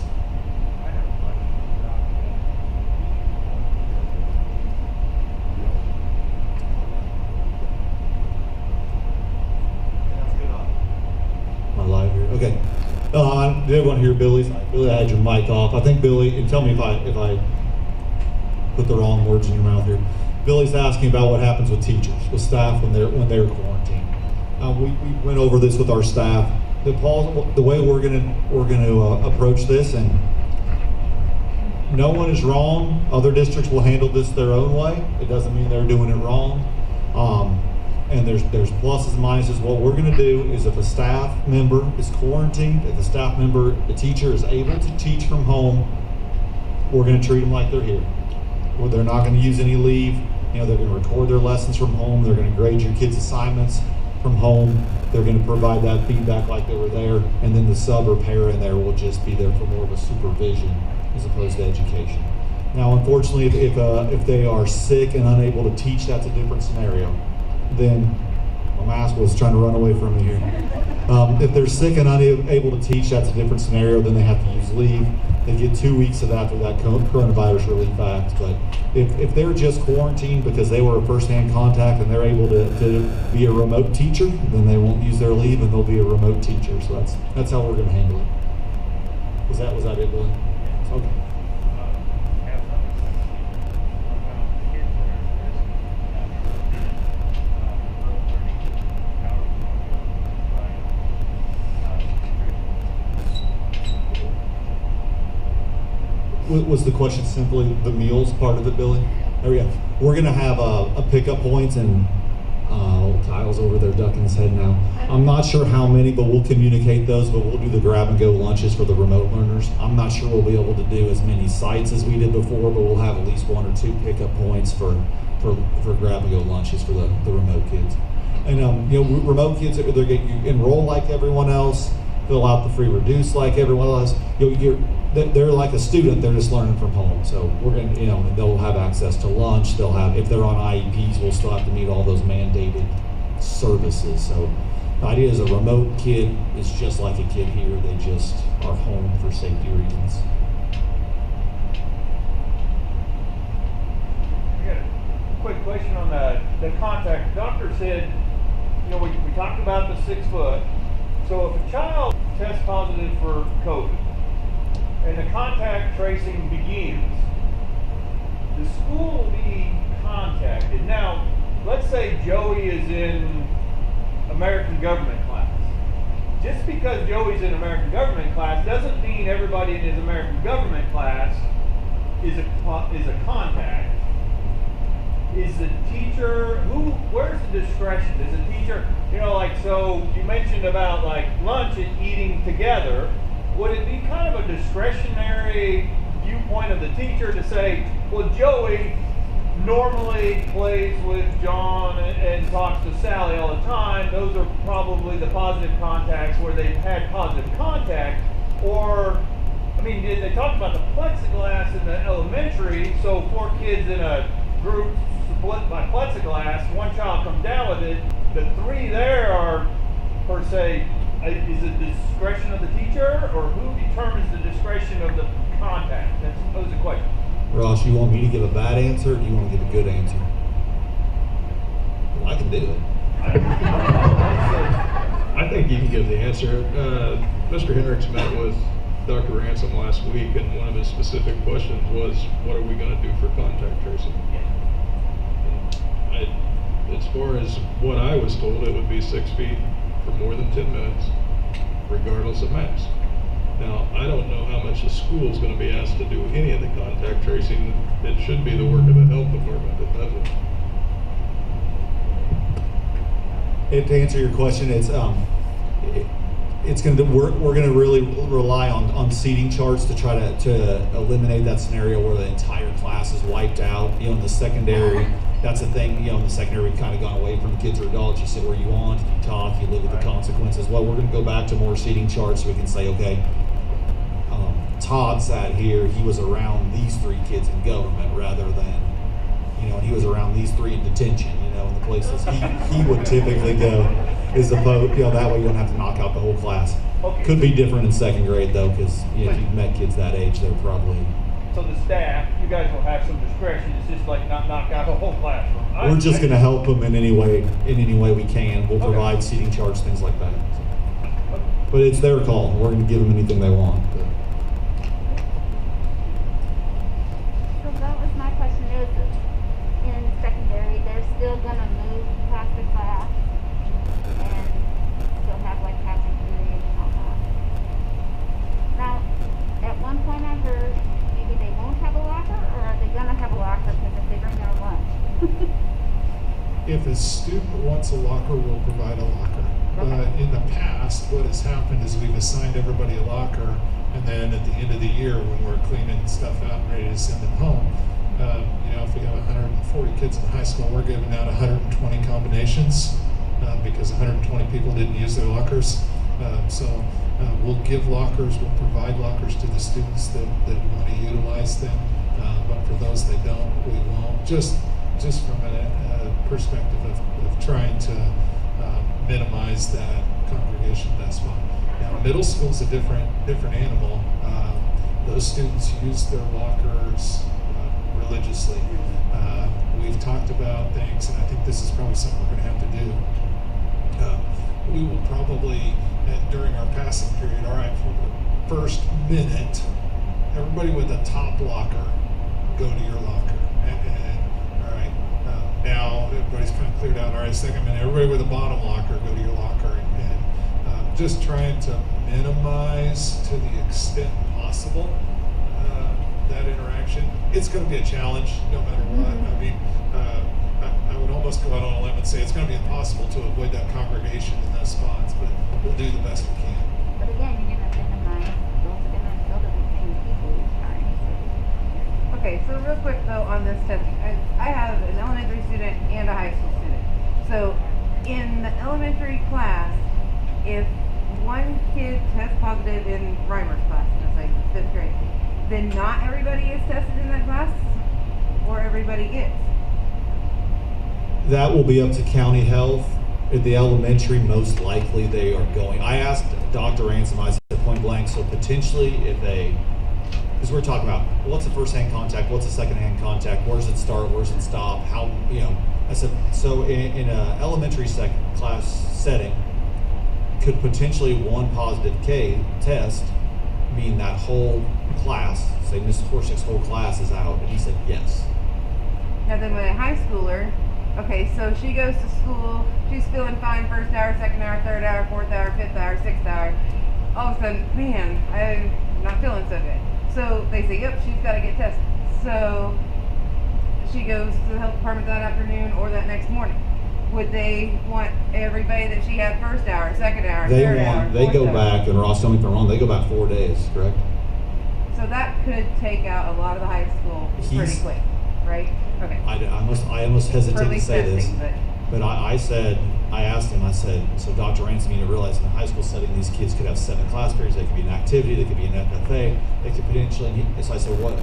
I have a question about
Am I live here? Okay. Did everyone hear Billy's? Billy, I had your mic off. I think Billy, and tell me if I put the wrong words in your mouth here. Billy's asking about what happens with teachers, with staff when they're quarantined. We went over this with our staff. The way we're gonna approach this, and no one is wrong. Other districts will handle this their own way. It doesn't mean they're doing it wrong. And there's pluses and minuses. What we're going to do is, if a staff member is quarantined, if the teacher is able to teach from home, we're going to treat them like they're here. Or they're not going to use any leave. They're going to record their lessons from home. They're going to grade your kids' assignments from home. They're going to provide that feedback like they were there. And then the sub or para in there will just be there for more of a supervision as opposed to education. Now, unfortunately, if they are sick and unable to teach, that's a different scenario. Then my mask was trying to run away from me here. If they're sick and unable to teach, that's a different scenario. Then they have to use leave. They get 2 weeks of that for that coronavirus relief act. But if they're just quarantined because they were a first-hand contact and they're able to be a remote teacher, then they won't use their leave and they'll be a remote teacher. So that's how we're going to handle it. Was that it, Billy? Okay. Was the question simply the meals part of it, Billy? Oh yeah, we're gonna have a pickup points, and Kyle's over there ducking his head now. I'm not sure how many, but we'll communicate those. But we'll do the grab and go lunches for the remote learners. I'm not sure we'll be able to do as many sites as we did before, but we'll have at least 1 or 2 pickup points for grab and go lunches for the remote kids. And you know, remote kids, you enroll like everyone else, fill out the free reduce like everyone else. They're like a student, they're just learning from home. So we're gonna, you know, they'll have access to lunch. They'll have, if they're on IEPs, we'll still have to meet all those mandated services. So the idea is a remote kid is just like a kid here. They just are home for safety reasons.
I got a quick question on the contact. The doctor said, you know, we talked about the 6 foot. So if a child tests positive for COVID and the contact tracing begins, the school will be contacted. Now, let's say Joey is in American government class. Just because Joey's in American government class doesn't mean everybody in his American government class is a contact. Is the teacher, where's the discretion? Is the teacher, you know, like, so you mentioned about like lunch and eating together. Would it be kind of a discretionary viewpoint of the teacher to say, well, Joey normally plays with John and talks to Sally all the time. Those are probably the positive contacts where they've had positive contact. Or, I mean, they talked about the plexiglass in the elementary, so 4 kids in a group split by plexiglass, 1 child comes down with it, the 3 there are, per se, is it discretion of the teacher, or who determines the discretion of the contact? That's the question.
Ross, you want me to give a bad answer, or do you want to give a good answer? Well, I can do it.
I think you can give the answer. Mr. Hendricks met with Dr. Ransom last week, and one of his specific questions was, what are we going to do for contact tracing? As far as what I was told, it would be 6 feet for more than 10 minutes, regardless of mask. Now, I don't know how much the school is going to be asked to do any of the contact tracing. It should be the work of the health department that does it.
And to answer your question, it's going to we're going to really rely on seating charts to try to eliminate that scenario where the entire class is wiped out. You know, in the secondary, that's the thing. You know, in the secondary, we've kind of gone away from kids or adults. You sit where you want, you talk, you live with the consequences. Well, we're going to go back to more seating charts so we can say, okay, Todd sat here. He was around these 3 kids in government rather than, you know, he was around these 3 in detention. You know, in the places he would typically go. Is the vote, you know, that way you don't have to knock out the whole class.
Okay.
Could be different in 2nd grade though, because you know, if you've met kids that age, they're probably.
So the staff, you guys will have some discretion. It's just like not knock out the whole classroom.
We're just going to help them in any way we can. We'll provide seating charts, things like that. But it's their call. We're going to give them anything they want.
So that was my question, is in secondary, they're still gonna move past the class and still have like passing period and all that. Now, at one point I heard maybe they won't have a locker, or are they gonna have a locker because if they bring their lunch?
If a student wants a locker, we'll provide a locker. But in the past, what has happened is we've assigned everybody a locker, and then at the end of the year, when we're cleaning stuff out and ready to send them home, you know, if we have 140 kids in high school, we're giving out 120 combinations because 120 people didn't use their lockers. So we'll give lockers, we'll provide lockers to the students that want to utilize them, but for those that don't, we won't. Just from a perspective of trying to minimize that congregation that's fine. Now, middle school is a different animal. Those students use their lockers religiously. We've talked about things, and I think this is probably something we're going to have to do. We will probably, during our passing period, all right, for the first minute, everybody with a top locker, go to your locker. All right, now everybody's kind of cleared out. All right, second minute, everybody with a bottom locker, go to your locker. And just trying to minimize to the extent possible that interaction. It's going to be a challenge no matter what. I mean, I would almost go out on a limb and say it's going to be impossible to avoid that congregation in those spots, but we'll do the best we can.
But again, you're going to minimize, you're also going to still the same people each time. So.
Okay, so real quick though on this testing, I have an elementary student and a high school student. So in the elementary class, if one kid tests positive in Reimer's class, let's say 5th grade, then not everybody is tested in that class, or everybody is?
That will be up to county health. At the elementary, most likely they are going. I asked Dr. Ransom, I said point blank, so potentially if because we're talking about what's the first hand contact, what's the second hand contact, where does it start, where does it stop, how, I said, so in an elementary class setting, could potentially one positive test mean that whole class, say Mr. Horsick's whole class is out? And he said yes.
Now then with a high schooler, okay, so she goes to school, she's feeling fine first hour, second hour, third hour, fourth hour, fifth hour, sixth hour. All of a sudden, man, I'm not feeling so good. So they say, yep, she's got to get tested. So she goes to the health department that afternoon or that next morning. Would they want everybody that she had first hour, second hour, third hour?
They go
hour?
back, and Ross, tell me if I'm wrong, they go back 4 days, correct?
So that could take out a lot of the high school pretty quick, right? Okay.
I almost hesitate to say this, but I asked him, I said, so Dr. Ransom, you realize in a high school setting, these kids could have 7 class periods, they could be an activity, they could be an FFA, they could potentially, so I said, what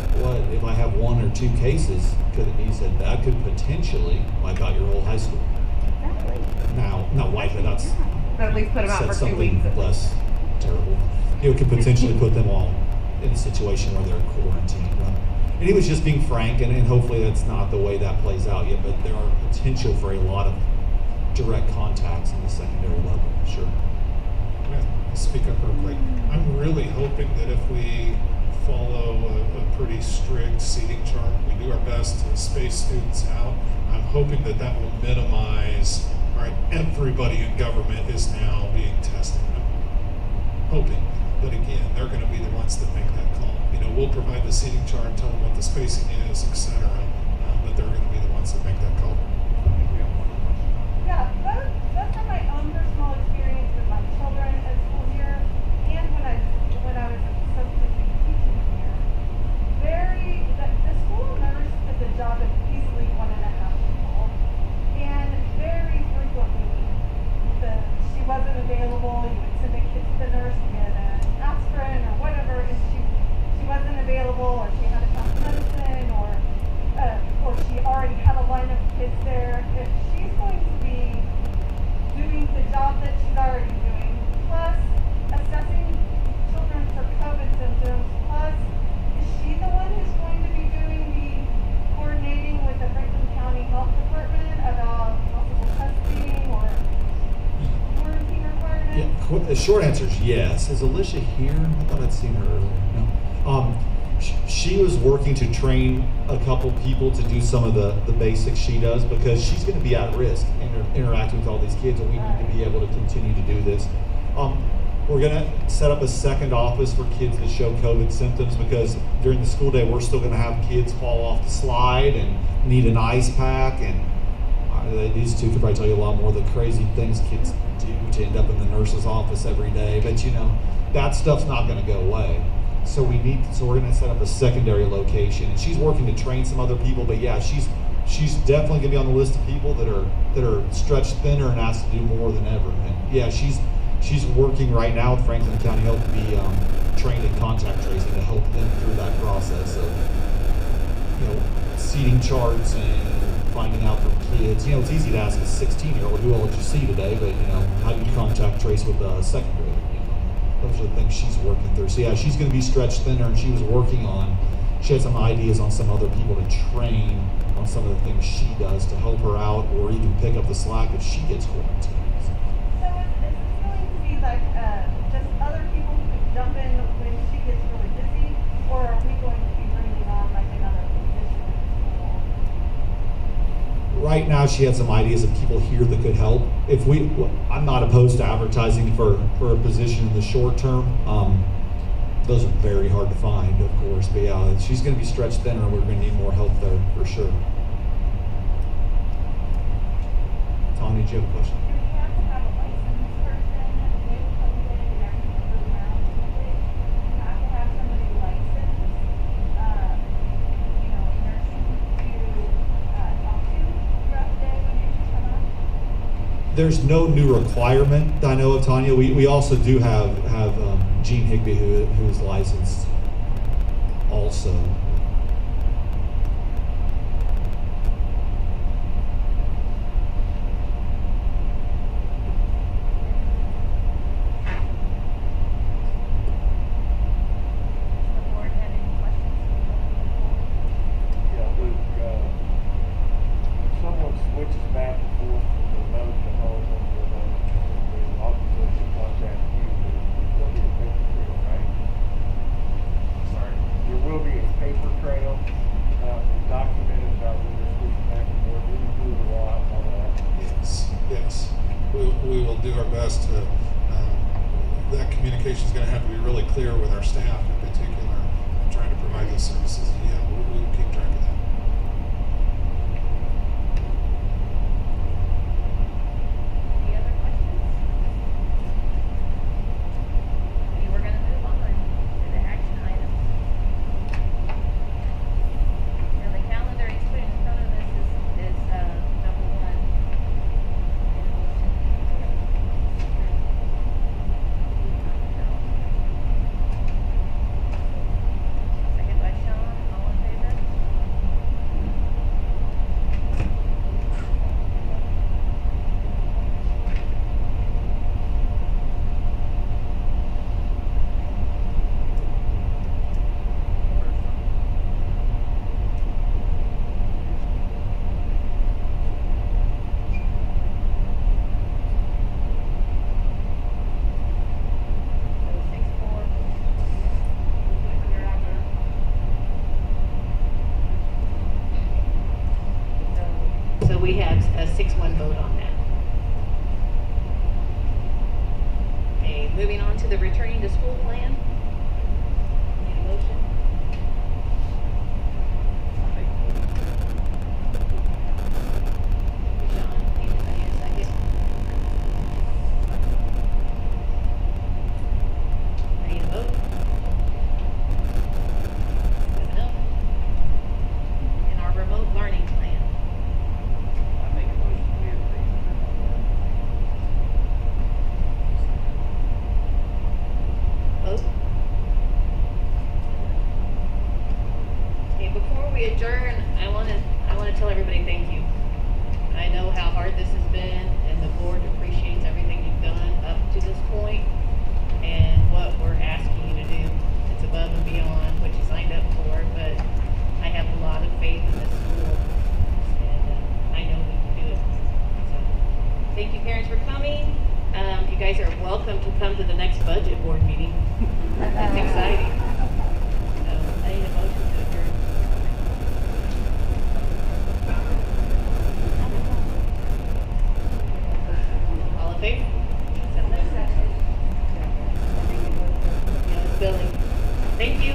if I have 1 or 2 cases? He said, that could potentially wipe out your whole high school.
Exactly.
Now, not wipe it, that's
but at least put them out for 2 weeks.
something less terrible. It could potentially put them all in a situation where they're in quarantine. Right? And he was just being frank, and hopefully that's not the way that plays out yet, but there are potential for a lot of direct contacts in the secondary level, sure.
I'm going to speak up real quick. I'm really hoping that if we follow a pretty strict seating chart, we do our best to space students out, I'm hoping that that will minimize, all right, everybody in government is now being tested. I'm hoping. But again, they're going to be the ones that make that call. We'll provide the seating chart, tell them what the spacing is, etc. But they're going to be the ones that make that call.
Yeah, both from my own personal experience with my children at school here, and when I was substitute teaching here, the school nurse did the job of easily 1.5 people, and very frequently, she wasn't available. You would send a kid to the nurse to get an aspirin or whatever, and she wasn't available, or she had to come medicine, or she already had a line of kids there. If she's going to be doing the job that she's already doing, plus assessing children for COVID symptoms, plus is she the one who's going to be doing the coordinating with the Franklin County Health Department about possible testing or quarantine requirements?
Yeah, the short answer is yes. Is Alicia here? I thought I'd seen her earlier. No. She was working to train a couple people to do some of the basics she does, because she's going to be at risk interacting with all these kids, and we need to be able to continue to do this. We're going to set up a second office for kids that show COVID symptoms, because during the school day we're still going to have kids fall off the slide and need an ice pack, and these two could probably tell you a lot more of the crazy things kids do to end up in the nurse's office every day, but that stuff's not going to go away. So we're going to set up a secondary location, and she's working to train some other people. But yeah, she's definitely going to be on the list of people that are stretched thinner and asked to do more than ever. And yeah, she's working right now with Franklin County Health to be trained in contact tracing to help them through that process of seating charts and finding out from kids. It's easy to ask a 16-year-old, who all did you see today? But how do you contact trace with a second grader? Those are the things she's working through. So yeah, she's going to be stretched thinner, and she had some ideas on some other people to train on some of the things she does to help her out, or even pick up the slack if she gets quarantined.
So is this going to be like just other people who can jump in when she gets really busy, or are we going to be bringing on like another position in school?
Right now, she had some ideas of people here that could help. I'm not opposed to advertising for a position in the short term. Those are very hard to find, of course, but yeah, she's going to be stretched thinner. We're going to need more help there for sure. Tony, do you have a question?
Do we have to have a licensed person with COVID and everything moving around smoothly? Do you have to have somebody licensed, you know, nursing to talk to throughout the day when issues come up?
There's no new requirement that I know of, Tanya. We also do have Gene Higby who is licensed also.
Does the board have any questions?
Yeah, Luke, if someone switches back and forth from remote to home and remote, the officer should contact you, there will be a paper trail, right?
Sorry.
There will be a paper trail, documented about when they're switching back and forth, who the law and all that.
Yes. We will do our best to, that communication is going to have to be really clear with our staff in particular, trying to provide those services. Yeah, we will keep track of that.
Any other questions? Okay, we're gonna move on to the action items. Now, the calendar he's put in front of us is number one. Second by Sean, all in favor? So 6-4. You're out there.
So we have a 6-1 vote on that. Okay, moving on to the returning to school plan. Need a motion? Sean, need a second? I need a vote. 7-0. And our remote learning plan.
I make a motion to approve.
Vote. Okay, before we adjourn, I want to tell everybody thank you. I know how hard this has been, and the board appreciates everything you've done up to this point, and what we're asking you to do. It's above and beyond what you signed up for, but I have a lot of faith in this school, and I know we can do it. So, thank you, parents, for coming. You guys are welcome to come to the next budget board meeting. It's exciting. I need a motion to adjourn. All in favor? Yes, Billy. Thank you.